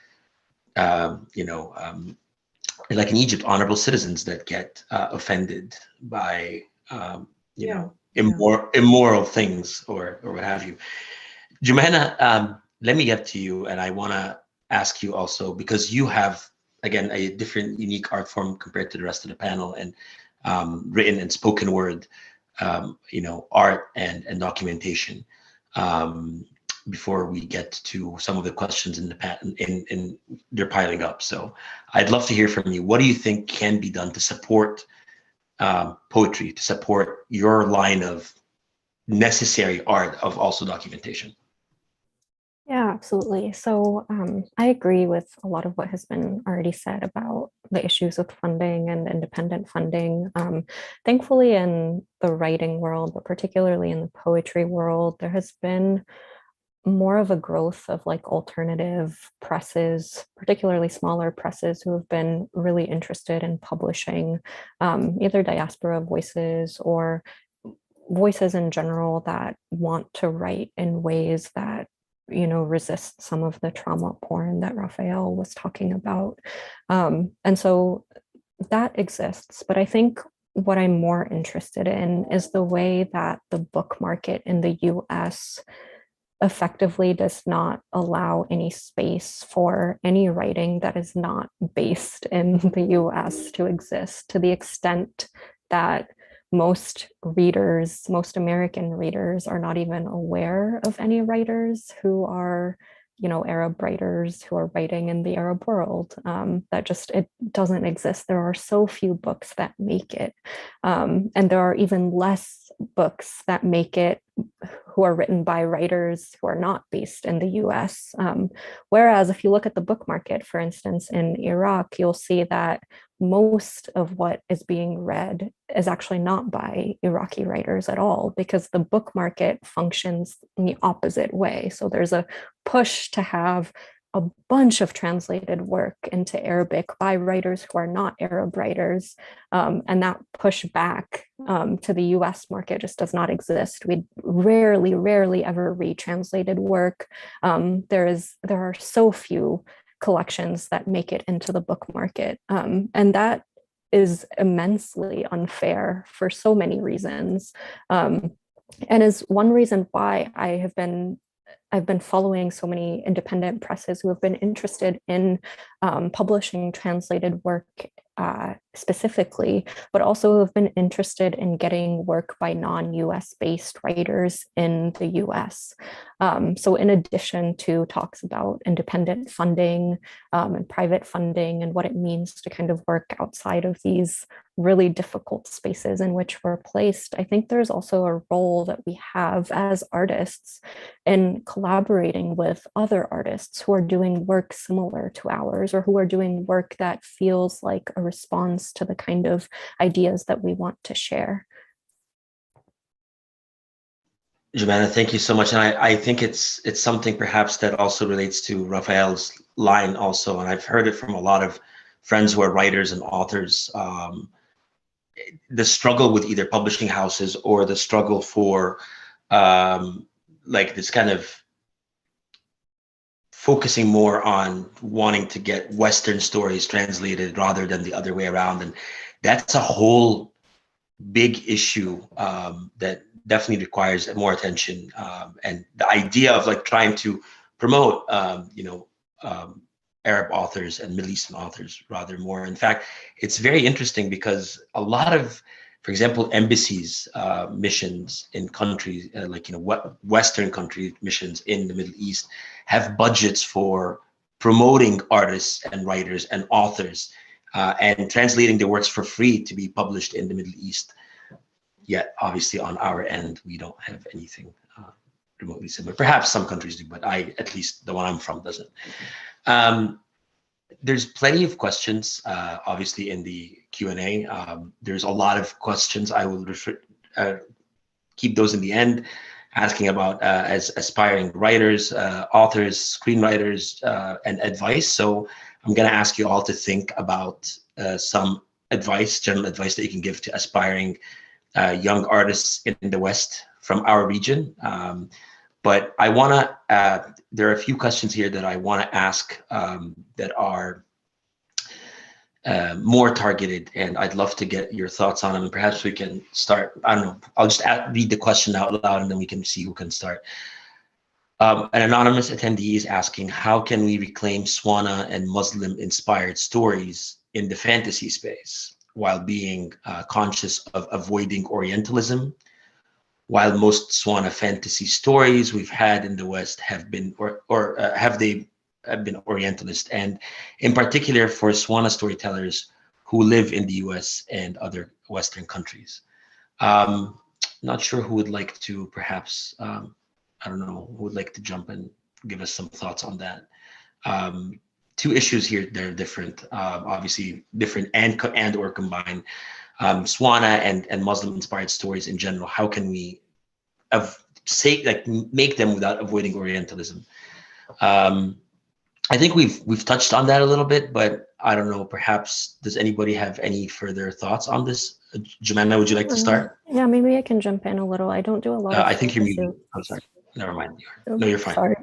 like in Egypt, honorable citizens that get offended by immoral things or what have you. Joumana, let me get to you, and I want to ask you also, because you have, again, a different, unique art form compared to the rest of the panel, and written and spoken word, art and documentation. Before we get to some of the questions in they're piling up. So I'd love to hear from you. What do you think can be done to support poetry, to support your line of necessary art of also documentation? Yeah, absolutely. So I agree with a lot of what has been already said about the issues with funding and independent funding. Thankfully, in the writing world, but particularly in the poetry world, there has been more of a growth of like alternative presses, particularly smaller presses, who have been really interested in publishing either diaspora voices or voices in general that want to write in ways that resist some of the trauma porn that Raphaelle was talking about. And so that exists. But I think what I'm more interested in is the way that the book market in the US effectively does not allow any space for any writing that is not based in the US to exist, to the extent that most American readers are not even aware of any writers who are, Arab writers who are writing in the Arab world. It doesn't exist. There are so few books that make it. And there are even less books that make it who are written by writers who are not based in the US. Whereas if you look at the book market, for instance, in Iraq, you'll see that most of what is being read is actually not by Iraqi writers at all, because the book market functions in the opposite way. So there's a push to have a bunch of translated work into Arabic by writers who are not Arab writers. And that pushback to the US market just does not exist. We rarely ever read translated work. There are so few collections that make it into the book market. And that is immensely unfair for so many reasons. And is one reason why I've been following so many independent presses who have been interested in publishing translated work specifically, but also have been interested in getting work by non-US based writers in the US. So in addition to talks about independent funding and private funding and what it means to kind of work outside of these really difficult spaces in which we're placed, I think there's also a role that we have as artists in collaborating with other artists who are doing work similar to ours, or who are doing work that feels like a response to the kind of ideas that we want to share. Joumana, thank you so much. And I think it's something perhaps that also relates to Raphael's line also, and I've heard it from a lot of friends who are writers and authors, the struggle with either publishing houses or the struggle for like this kind of focusing more on wanting to get Western stories translated rather than the other way around. And that's a whole big issue that definitely requires more attention. And the idea of like trying to promote, Arab authors and Middle Eastern authors rather more. In fact, it's very interesting because a lot of, for example, embassies, missions in countries Western country missions in the Middle East have budgets for promoting artists and writers and authors and translating their works for free to be published in the Middle East. Yet, obviously, on our end, we don't have anything remotely similar. Perhaps some countries do, but at least the one I'm from, doesn't. There's plenty of questions, obviously, in the Q&A. There's a lot of questions. I will keep those in the end, asking about as aspiring writers, authors, screenwriters, and advice. So I'm going to ask you all to think about some advice, general advice that you can give to aspiring young artists in the West from our region. But I want to, there are a few questions here that I want to ask that are more targeted, and I'd love to get your thoughts on them. And perhaps we can start, I don't know, I'll just read the question out loud and then we can see who can start. An anonymous attendee is asking, how can we reclaim Swanna and Muslim-inspired stories in the fantasy space while being conscious of avoiding Orientalism? While most Swanna fantasy stories we've had in the West have been, have been Orientalist, and in particular for Swanna storytellers who live in the US and other Western countries. Not sure who would like to perhaps, I don't know, who would like to jump and give us some thoughts on that. Two issues here, they're different, obviously different and or combined. Swanna and Muslim-inspired stories in general, how can we make them without avoiding Orientalism? I think we've touched on that a little bit, but I don't know, perhaps does anybody have any further thoughts on this? Joumana, would you like to start? Yeah, maybe I can jump in a little. I don't do a lot of I think you're muted. I'm sorry. Never mind. No, you're fine. Sorry.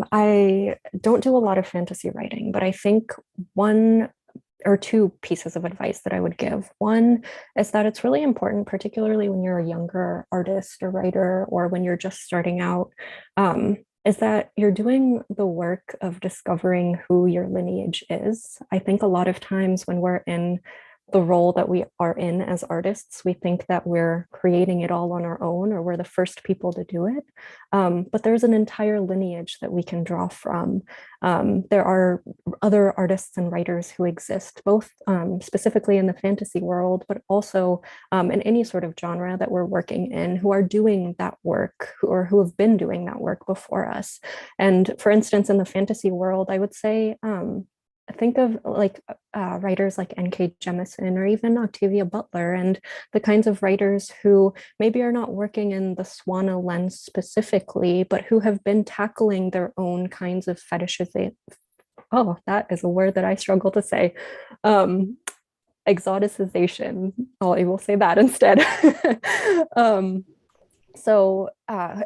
I don't do a lot of fantasy writing, but I think one or two pieces of advice that I would give. One is that it's really important, particularly when you're a younger artist or writer, or when you're just starting out, is that you're doing the work of discovering who your lineage is. I think a lot of times when we're in the role that we are in as artists, we think that we're creating it all on our own, or we're the first people to do it. But there's an entire lineage that we can draw from. There are other artists and writers who exist, both specifically in the fantasy world, but also in any sort of genre that we're working in, who are doing that work, who have been doing that work before us. And for instance, in the fantasy world, I would say think of like writers like N.K. Jemisin or even Octavia Butler, and the kinds of writers who maybe are not working in the Swanna lens specifically, but who have been tackling their own kinds of fetishization. Oh, that is a word that I struggle to say. Exoticization. Oh, I will say that instead.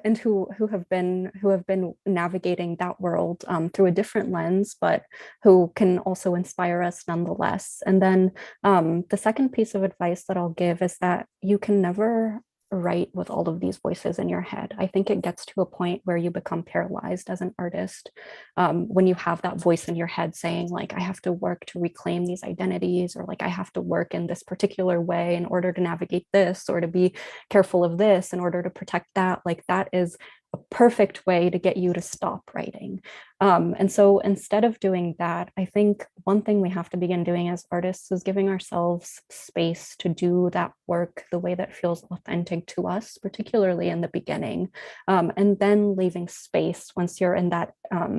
And who have been navigating that world through a different lens, but who can also inspire us nonetheless. And then the second piece of advice that I'll give is that you can never write with all of these voices in your head. I think it gets to a point where you become paralyzed as an artist when you have that voice in your head saying like, I have to work to reclaim these identities, or like I have to work in this particular way in order to navigate this, or to be careful of this in order to protect that. Like that is a perfect way to get you to stop writing. And so instead of doing that, I think one thing we have to begin doing as artists is giving ourselves space to do that work the way that feels authentic to us, particularly in the beginning, and then leaving space once you're in that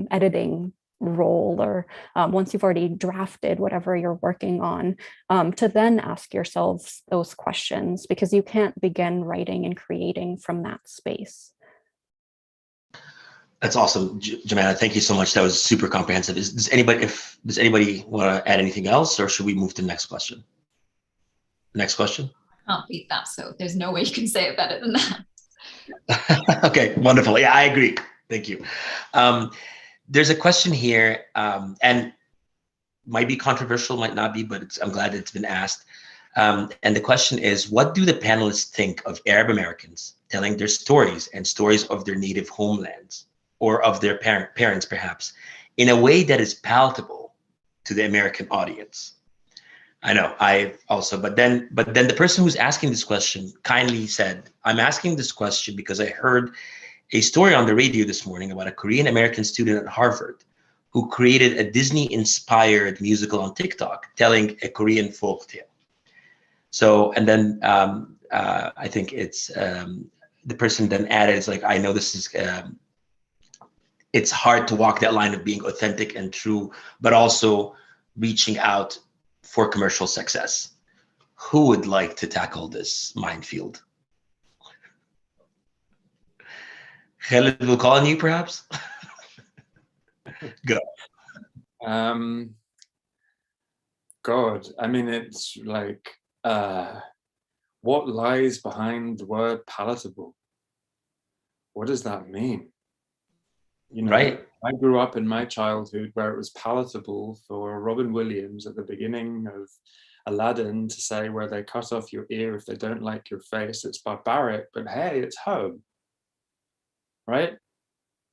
editing role, or once you've already drafted whatever you're working on, to then ask yourselves those questions, because you can't begin writing and creating from that space. That's awesome, Joumana. Thank you so much. That was super comprehensive. Does anybody want to add anything else, or should we move to the next question? Next question. I can't beat that, so there's no way you can say it better than that. Okay, wonderful. Yeah, I agree. Thank you. There's a question here, and might be controversial, might not be, but I'm glad it's been asked. And the question is, what do the panelists think of Arab Americans telling their stories and stories of their native homelands, or of their parents perhaps, in a way that is palatable to the American audience? I know, I also, but then the person who's asking this question kindly said, I'm asking this question because I heard a story on the radio this morning about a Korean American student at Harvard who created a Disney-inspired musical on TikTok telling a Korean folk tale. So, and then I think it's, the person then added, it's like, I know this is, it's hard to walk that line of being authentic and true, but also reaching out for commercial success. Who would like to tackle this minefield? Khalid, we'll call on you perhaps. Go. God, I mean, it's like, what lies behind the word palatable? What does that mean? You know, right. I grew up in my childhood where it was palatable for Robin Williams at the beginning of Aladdin to say, where they cut off your ear if they don't like your face, it's barbaric, but hey, it's home. Right?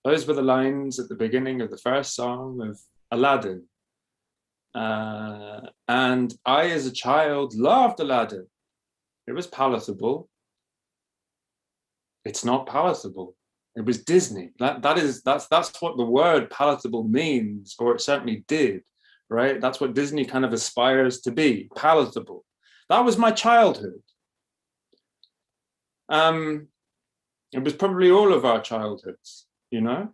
Those were the lines at the beginning of the first song of Aladdin. And I, as a child, loved Aladdin. It was palatable. It's not palatable. It was Disney. That's what the word palatable means, or it certainly did, right? That's what Disney kind of aspires to be, palatable. That was my childhood. It was probably all of our childhoods, you know?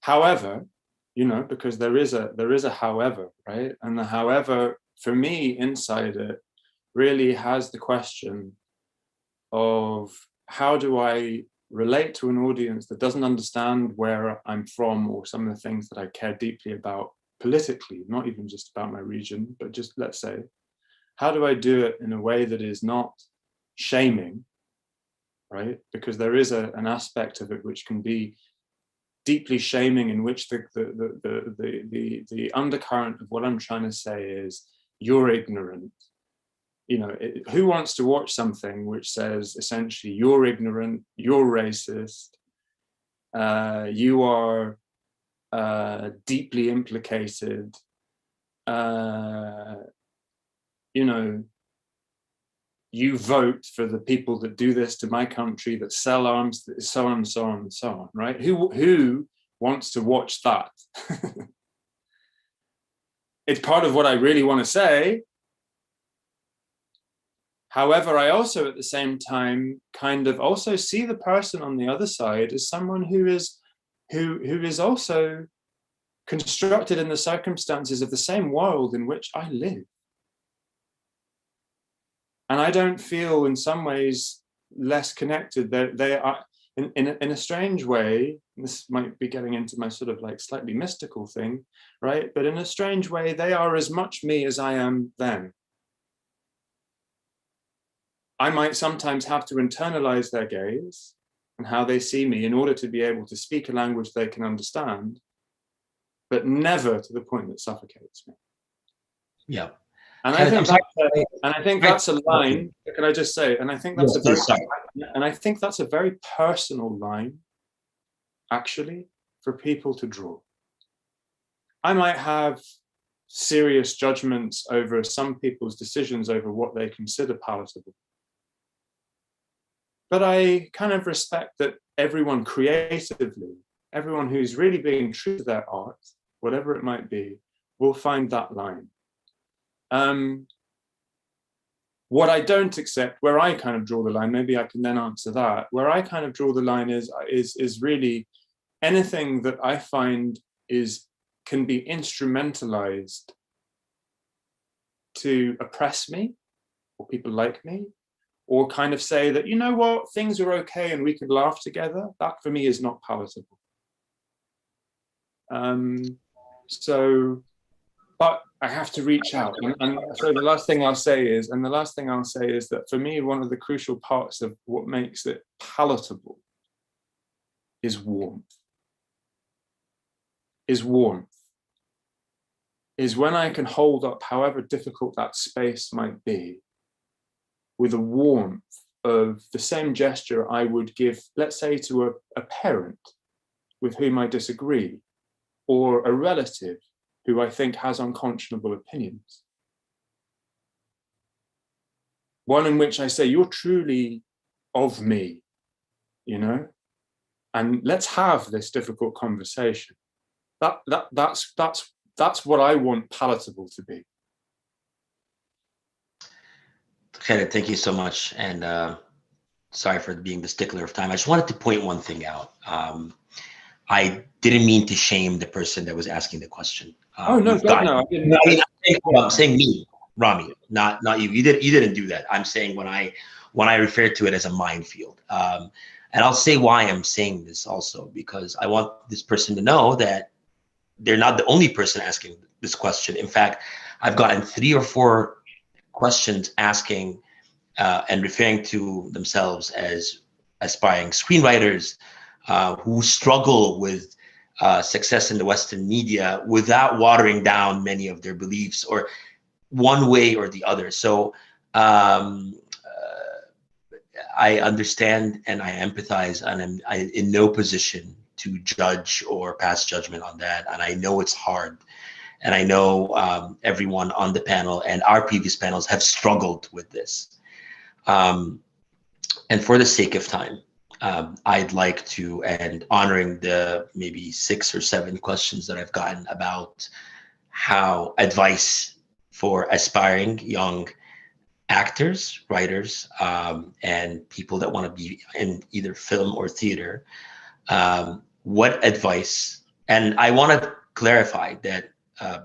However, you know, because there is a however, right? And the however, for me, inside it, really has the question of how do I relate to an audience that doesn't understand where I'm from, or some of the things that I care deeply about politically, not even just about my region, but just, let's say, how do I do it in a way that is not shaming, right? Because there is an aspect of it which can be deeply shaming, in which the undercurrent of what I'm trying to say is, you're ignorant. You know, who wants to watch something which says essentially, you're ignorant, you're racist, you are deeply implicated, you know, you vote for the people that do this to my country, that sell arms, so on, so on, and so on, right? Who wants to watch that? It's part of what I really want to say. However, I also at the same time kind of also see the person on the other side as someone who is also constructed in the circumstances of the same world in which I live. And I don't feel in some ways less connected. They are, in a strange way, this might be getting into my sort of like slightly mystical thing, right? But in a strange way, they are as much me as I am them. I might sometimes have to internalize their gaze and how they see me in order to be able to speak a language they can understand, but never to the point that suffocates me. Yeah. And I think that's a line. Can I just say? And I think that's a very personal line, actually, for people to draw. I might have serious judgments over some people's decisions over what they consider palatable. But I kind of respect that everyone creatively, everyone who's really being true to their art, whatever it might be, will find that line. What I don't accept, where I kind of draw the line, maybe I can then answer that, where I kind of draw the line is really anything that I find can be instrumentalized to oppress me or people like me, or kind of say that, you know what, things are okay and we can laugh together. That for me is not palatable. But I have to reach out. And so the last thing I'll say is that for me, one of the crucial parts of what makes it palatable is warmth. Is when I can hold up, however difficult that space might be, with a warmth of the same gesture I would give, let's say, to a parent with whom I disagree, or a relative who I think has unconscionable opinions. One in which I say, you're truly of me, you know, and let's have this difficult conversation. That's what I want palatable to be. Khaled, thank you so much. And sorry for being the stickler of time. I just wanted to point one thing out. I didn't mean to shame the person that was asking the question. Oh no, God, no! I'm saying me, Ramy, not you. You didn't do that. I'm saying when I refer to it as a minefield, and I'll say why I'm saying this also, because I want this person to know that they're not the only person asking this question. In fact, I've gotten 3 or 4 questions asking and referring to themselves as aspiring screenwriters who struggle with success in the Western media without watering down many of their beliefs, or one way or the other. So I understand and I empathize, and I'm in no position to judge or pass judgment on that. And I know it's hard. And I know everyone on the panel and our previous panels have struggled with this. And for the sake of time, I'd like to, and honoring the maybe 6 or 7 questions that I've gotten about how advice for aspiring young actors, writers, and people that want to be in either film or theater, what advice, and I want to clarify that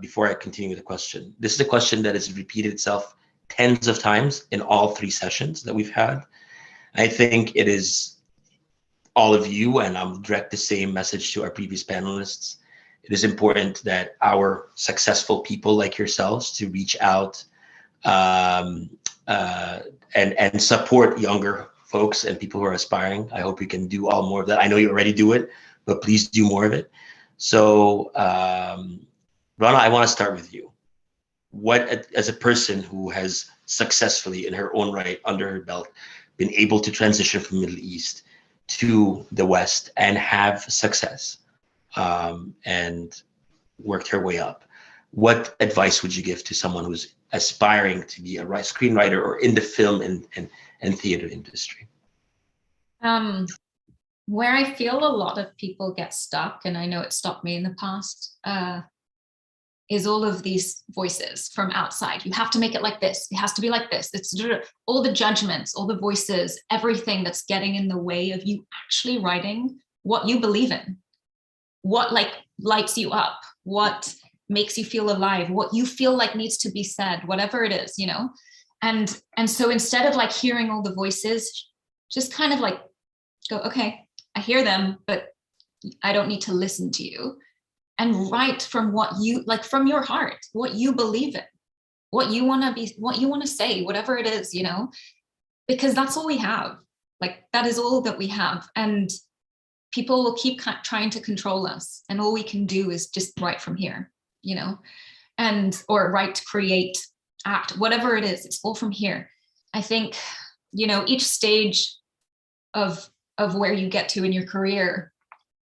before I continue with the question, this is a question that has repeated itself tens of times in all 3 sessions that we've had. I think it is all of you, and I'll direct the same message to our previous panelists. It is important that our successful people like yourselves to reach out and support younger folks and people who are aspiring. I hope you can do all more of that. I know you already do it, but please do more of it. So Rana, I want to start with you. What, as a person who has successfully in her own right, under her belt, been able to transition from Middle East to the West and have success and worked her way up, what advice would you give to someone who's aspiring to be a screenwriter or in the film and theater industry? Where I feel a lot of people get stuck, and I know it stopped me in the past, is all of these voices from outside. You have to make it like this. It has to be like this. It's all the judgments, all the voices, everything that's getting in the way of you actually writing what you believe in, what like lights you up, what makes you feel alive, what you feel like needs to be said, whatever it is, you know? And so instead of like hearing all the voices, just kind of like go, okay, I hear them, but I don't need to listen to you. And write from what you, like from your heart, what you believe in, what you want to be, what you want to say, whatever it is, you know, because that's all we have. Like that is all that we have. And people will keep trying to control us. And all we can do is just write from here, you know, and, or write, create, act, whatever it is, it's all from here. I think, you know, each stage of where you get to in your career,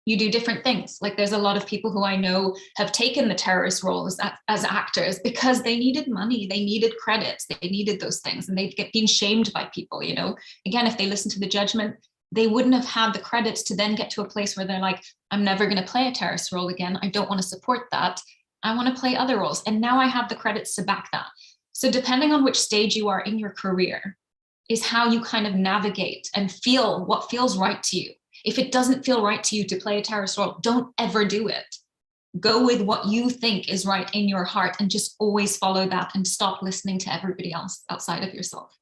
you do different things. Like there's a lot of people who I know have taken the terrorist roles as actors because they needed money, they needed credits, they needed those things, and they'd been shamed by people, you know. Again, if they listened to the judgment, they wouldn't have had the credits to then get to a place where they're like, I'm never going to play a terrorist role again. I don't want to support that. I want to play other roles. And now I have the credits to back that. So depending on which stage you are in your career is how you kind of navigate and feel what feels right to you. If it doesn't feel right to you to play a terrorist role, don't ever do it. Go with what you think is right in your heart and just always follow that and stop listening to everybody else outside of yourself.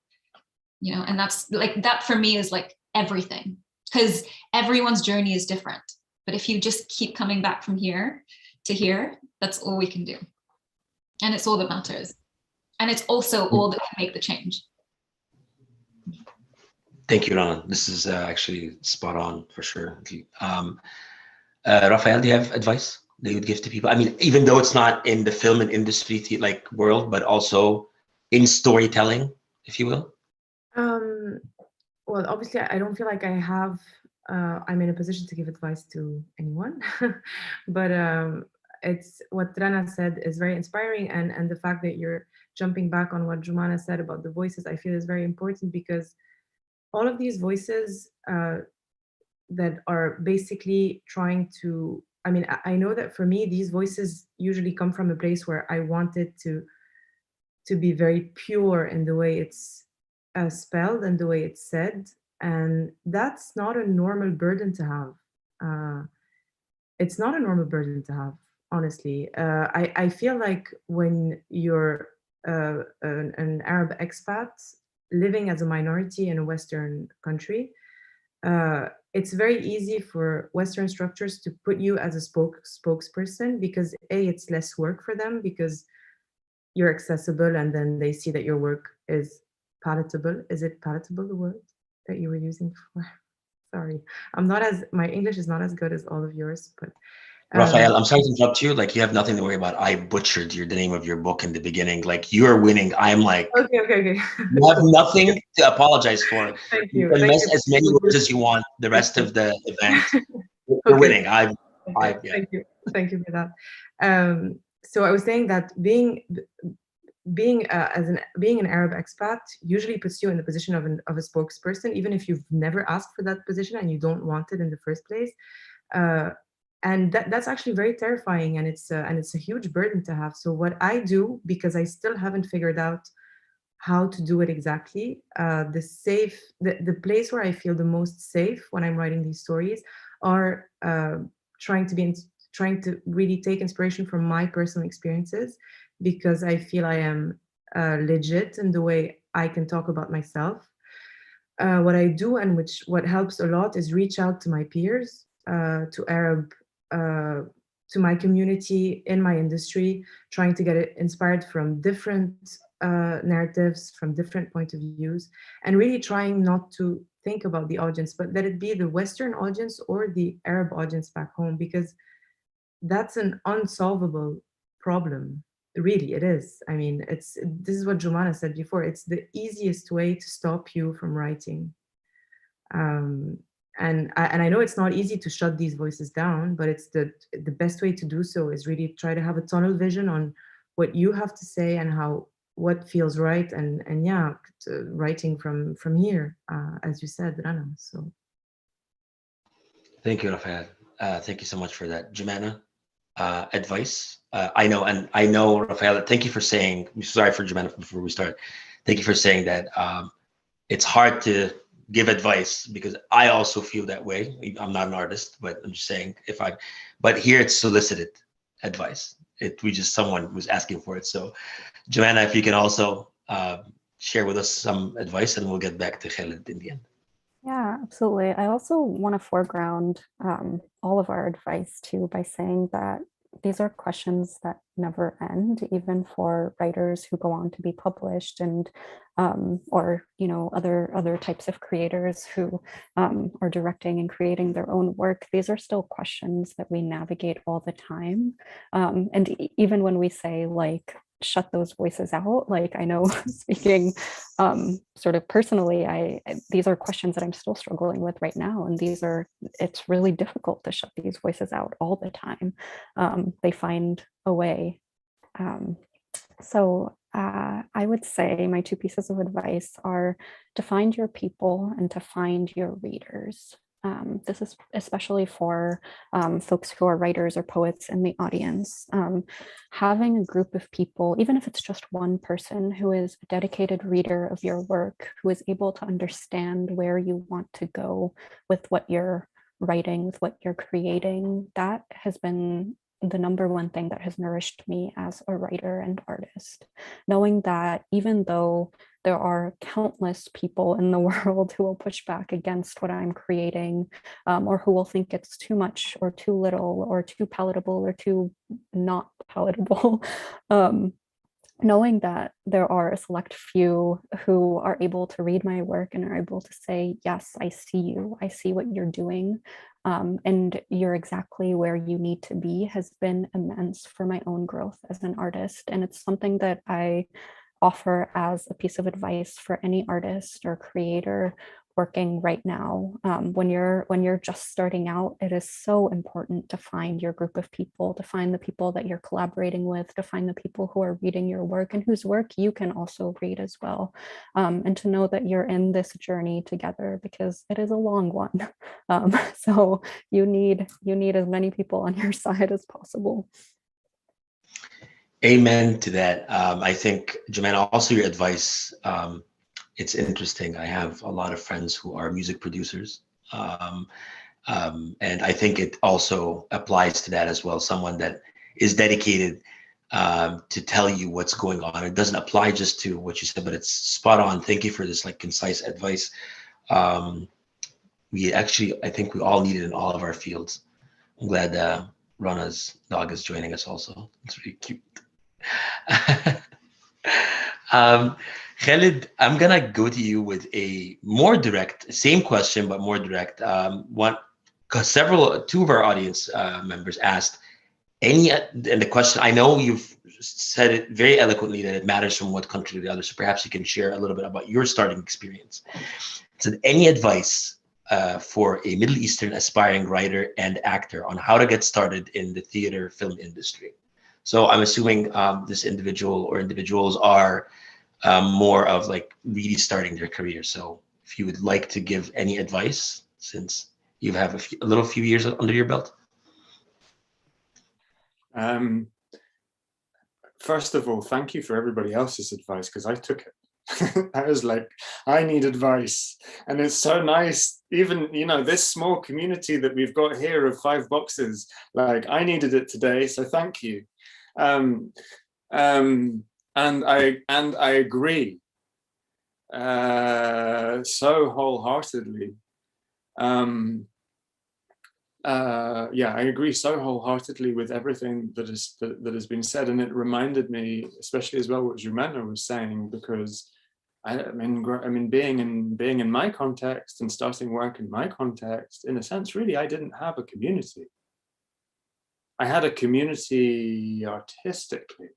You know, and that's like, that for me is like everything, because everyone's journey is different. But if you just keep coming back from here to here, that's all we can do. And it's all that matters. And it's also all that can make the change. Thank you, Rana. This is actually spot on for sure. Raphaelle, do you have advice that you would give to people? I mean, even though it's not in the film and industry like world, but also in storytelling, if you will. Well, obviously, I don't feel like I have. I'm in a position to give advice to anyone, but it's what Rana said is very inspiring, and the fact that you're jumping back on what Joumana said about the voices, I feel is very important, because all of these voices that are basically trying to, I mean, I know that for me, these voices usually come from a place where I wanted to be very pure in the way it's spelled and the way it's said. And that's not a normal burden to have. It's not a normal burden to have, honestly. I feel like when you're an Arab expat living as a minority in a Western country, it's very easy for Western structures to put you as a spokesperson, because A, it's less work for them because you're accessible, and then they see that your work is palatable. Is it palatable, the word that you were using before? Sorry, my English is not as good as all of yours, but Raphaelle, I'm sorry to interrupt you. Like, you have nothing to worry about. I butchered the name of your book in the beginning. Like, you are winning. I'm like, okay. You have nothing to apologize for. Thank You you. can miss as many words as you want the rest of the event. You're winning. Yeah. Thank you for that. So I was saying that being an Arab expat usually puts you in the position of a spokesperson, even if you've never asked for that position and you don't want it in the first place. And that's actually very terrifying, and it's a huge burden to have. So what I do, because I still haven't figured out how to do it exactly, the place where I feel the most safe when I'm writing these stories are trying to really take inspiration from my personal experiences, because I feel I am legit in the way I can talk about myself. What I do, and what helps a lot, is reach out to my peers, to my community in my industry, trying to get it inspired from different narratives, from different point of views, and really trying not to think about the audience, but let it be the Western audience or the Arab audience back home, because that's an unsolvable problem. Really, it is. I mean, this is what Joumana said before. It's the easiest way to stop you from writing. And I know it's not easy to shut these voices down, but it's the best way to do so is really try to have a tunnel vision on what you have to say and what feels right, and writing from here, as you said, Rana. So thank you, Raphaelle. Thank you so much for that. Joumana, advice. I know, Raphaelle, thank you for saying, sorry for Joumana before we start. Thank you for saying that it's hard to give advice, because I also feel that way. I'm not an artist, but I'm just saying, but here it's solicited advice. Someone was asking for it. So Joumana, if you can also share with us some advice, and we'll get back to Khalid in the end. Yeah, absolutely. I also want to foreground all of our advice too by saying that these are questions that never end, even for writers who go on to be published, and or other types of creators who are directing and creating their own work. These are still questions that we navigate all the time, and even when we say like, shut those voices out, like, I know speaking sort of personally, these are questions that I'm still struggling with right now, and it's really difficult to shut these voices out all the time. They find a way. So I would say my two pieces of advice are to find your people and to find your readers. This is especially for folks who are writers or poets in the audience. Having a group of people, even if it's just one person who is a dedicated reader of your work, who is able to understand where you want to go with what you're writing, with what you're creating, that has been the number one thing that has nourished me as a writer and artist. Knowing that even though there are countless people in the world who will push back against what I'm creating, or who will think it's too much or too little or too palatable or too not palatable, knowing that there are a select few who are able to read my work and are able to say, yes, I see you, I see what you're doing, and you're exactly where you need to be, has been immense for my own growth as an artist. And it's something that I offer as a piece of advice for any artist or creator working right now. When you're just starting out, it is so important to find your group of people, to find the people that you're collaborating with, to find the people who are reading your work and whose work you can also read as well, and to know that you're in this journey together, because it is a long one. So you need as many people on your side as possible. Amen to that. I think, Joumana, also your advice, it's interesting. I have a lot of friends who are music producers. And I think it also applies to that as well. Someone that is dedicated to tell you what's going on. It doesn't apply just to what you said, but it's spot on. Thank you for this like concise advice. I think we all need it in all of our fields. I'm glad Rana's dog is joining us also. It's really cute. Khalid, I'm gonna go to you with a more direct, same question, but more direct. Because two of our audience members asked and the question, I know you've said it very eloquently that it matters from one country to the other. So perhaps you can share a little bit about your starting experience. So any advice for a Middle Eastern aspiring writer and actor on how to get started in the theater film industry? So I'm assuming this individual or individuals are more of like really starting their career. So if you would like to give any advice, since you have a few years under your belt. First of all, thank you for everybody else's advice, because I took it. I was like, I need advice. And it's so nice, even, this small community that we've got here of 5 boxes, like I needed it today, so thank you. And I agree so wholeheartedly. I agree so wholeheartedly with everything that has been said, and it reminded me, especially as well, what Joumana was saying, because being in my context and starting work in my context, in a sense, really, I didn't have a community. I had a community artistically.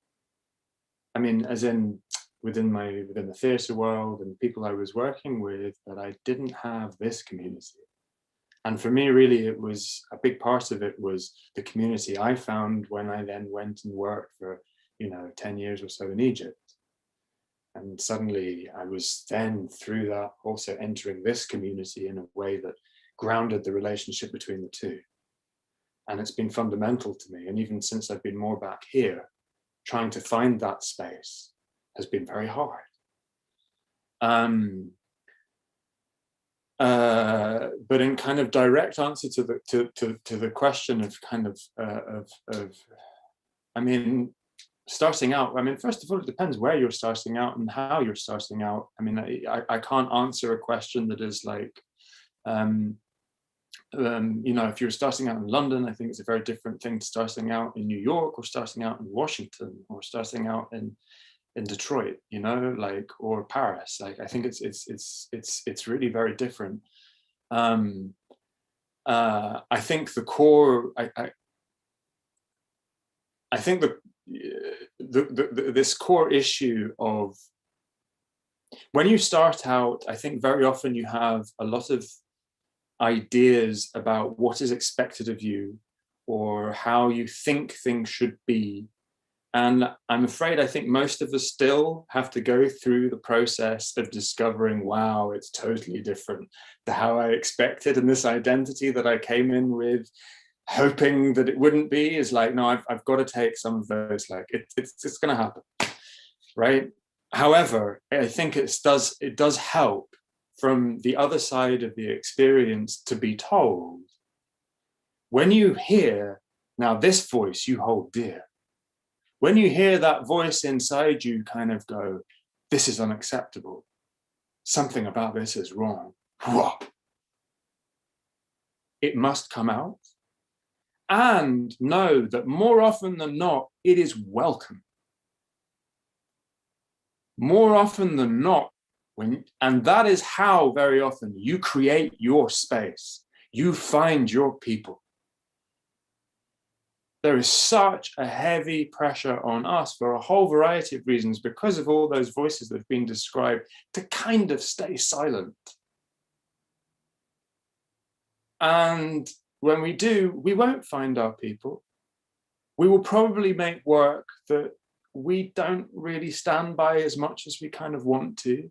As in within the theatre world and people I was working with, but I didn't have this community. And for me, really, it was a big part of it was the community I found when I then went and worked for, 10 years or so in Egypt. And suddenly I was then through that also entering this community in a way that grounded the relationship between the two. And it's been fundamental to me. And even since I've been more back here, trying to find that space has been very hard. But in kind of direct answer to the question of kind of I mean, starting out, I mean, first of all, it depends where you're starting out and how you're starting out. I mean, I can't answer a question that is like, you know, if you're starting out in London, I think it's a very different thing to starting out in New York, or starting out in Washington, or starting out in Detroit, you know, like, or Paris. Like, I think it's really very different. I think the core, I think this core issue of when you start out, I think very often you have a lot of ideas about what is expected of you or how you think things should be. And I'm afraid I think most of us still have to go through the process of discovering, wow, it's totally different to how I expected. And this identity that I came in with, hoping that it wouldn't be, is like, no, I've got to take some of those, like, it's going to happen, right? However, I think it does help from the other side of the experience to be told, when you hear, now this voice you hold dear, when you hear that voice inside you kind of go, this is unacceptable, something about this is wrong, it must come out. And know that more often than not, it is welcome. More often than not, and that is how very often you create your space. You find your people. There is such a heavy pressure on us for a whole variety of reasons, because of all those voices that have been described, to kind of stay silent. And when we do, we won't find our people. We will probably make work that we don't really stand by as much as we kind of want to.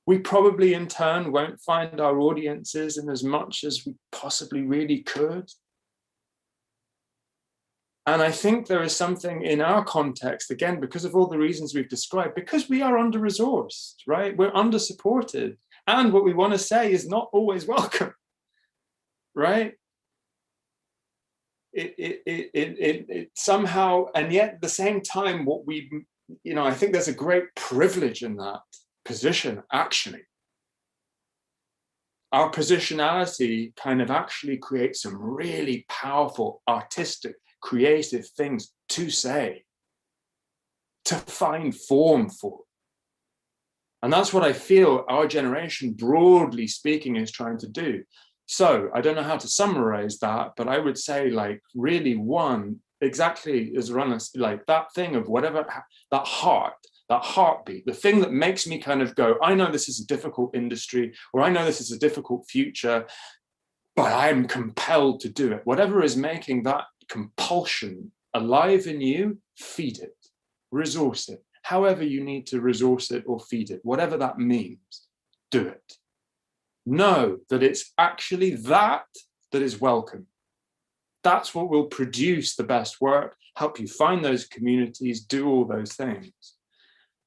We probably in turn won't find our audiences in as much as we possibly really could. And I think there is something in our context, again, because of all the reasons we've described, because we are under-resourced, right? We're under-supported. And what we want to say is not always welcome, right? It somehow, and yet at the same time, what we, you know, I think there's a great privilege in that position, actually. Our positionality kind of actually creates some really powerful, artistic, creative things to say, to find form for. And that's what I feel our generation, broadly speaking, is trying to do. So I don't know how to summarize that, but I would say, like, really one, exactly as Rana, like that thing of whatever, that heartbeat, the thing that makes me kind of go, I know this is a difficult industry, or I know this is a difficult future, but I'm compelled to do it. Whatever is making that compulsion alive in you, feed it, resource it, however you need to resource it or feed it, whatever that means, do it. Know that it's actually that is welcome. That's what will produce the best work, help you find those communities, do all those things.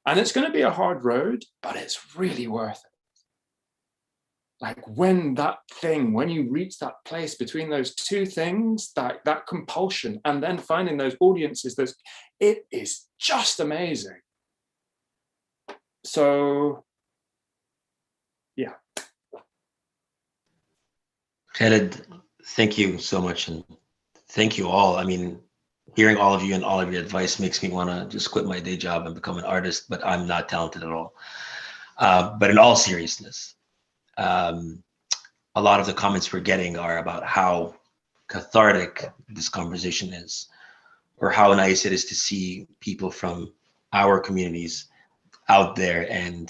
And it's going to be a hard road, but it's really worth it. Like when you reach that place between those two things, that compulsion, and then finding those audiences, it is just amazing. So, yeah. Khaled, thank you so much, and thank you all. I mean, hearing all of you and all of your advice makes me want to just quit my day job and become an artist, but I'm not talented at all. But in all seriousness, a lot of the comments we're getting are about how cathartic this conversation is, or how nice it is to see people from our communities out there and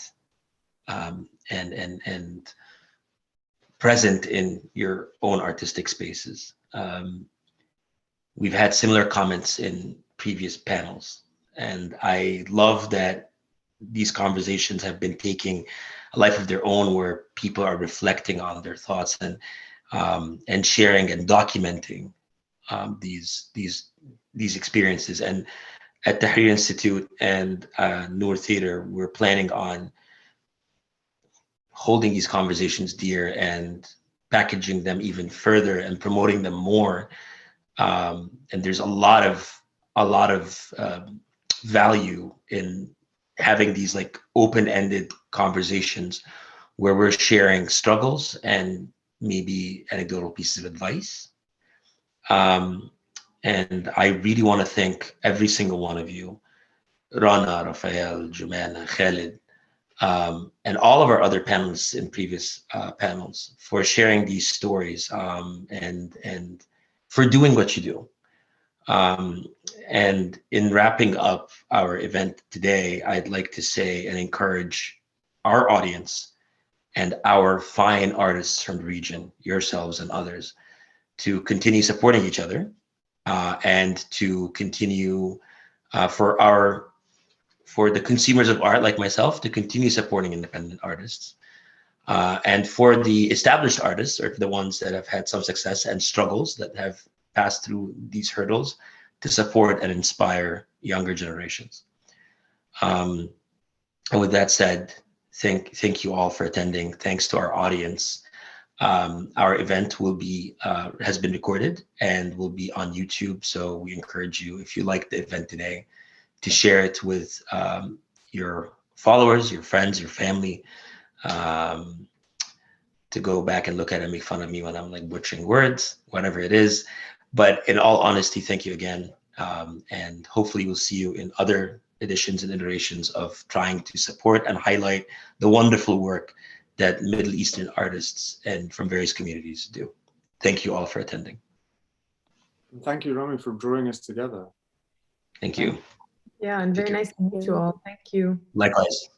present in your own artistic spaces. We've had similar comments in previous panels, and I love that these conversations have been taking a life of their own, where people are reflecting on their thoughts and sharing and documenting these experiences. And at Tahrir Institute and Noor Theatre, we're planning on holding these conversations dear and packaging them even further and promoting them more. And there's a lot of value in having these like open-ended conversations where we're sharing struggles and maybe anecdotal pieces of advice. And I really want to thank every single one of you, Rana, Raphaelle, Joumana, Khalid, and all of our other panelists in previous panels for sharing these stories and for doing what you do. And in wrapping up our event today, I'd like to say and encourage our audience and our fine artists from the region, yourselves and others, to continue supporting each other and to continue for the consumers of art like myself to continue supporting independent artists. And for the established artists, or the ones that have had some success and struggles that have passed through these hurdles, to support and inspire younger generations. And with that said, thank you all for attending. Thanks to our audience. Our event will be has been recorded and will be on YouTube. So we encourage you, if you like the event today, to share it with your followers, your friends, your family, to go back and look at it and make fun of me when I'm like butchering words, whatever it is. But in all honesty, thank you again. And hopefully we'll see you in other editions and iterations of trying to support and highlight the wonderful work that Middle Eastern artists and from various communities do. Thank you all for attending. Thank you, Ramy, for drawing us together. Thank you. Yeah, and very nice to meet you all. Thank you. Likewise.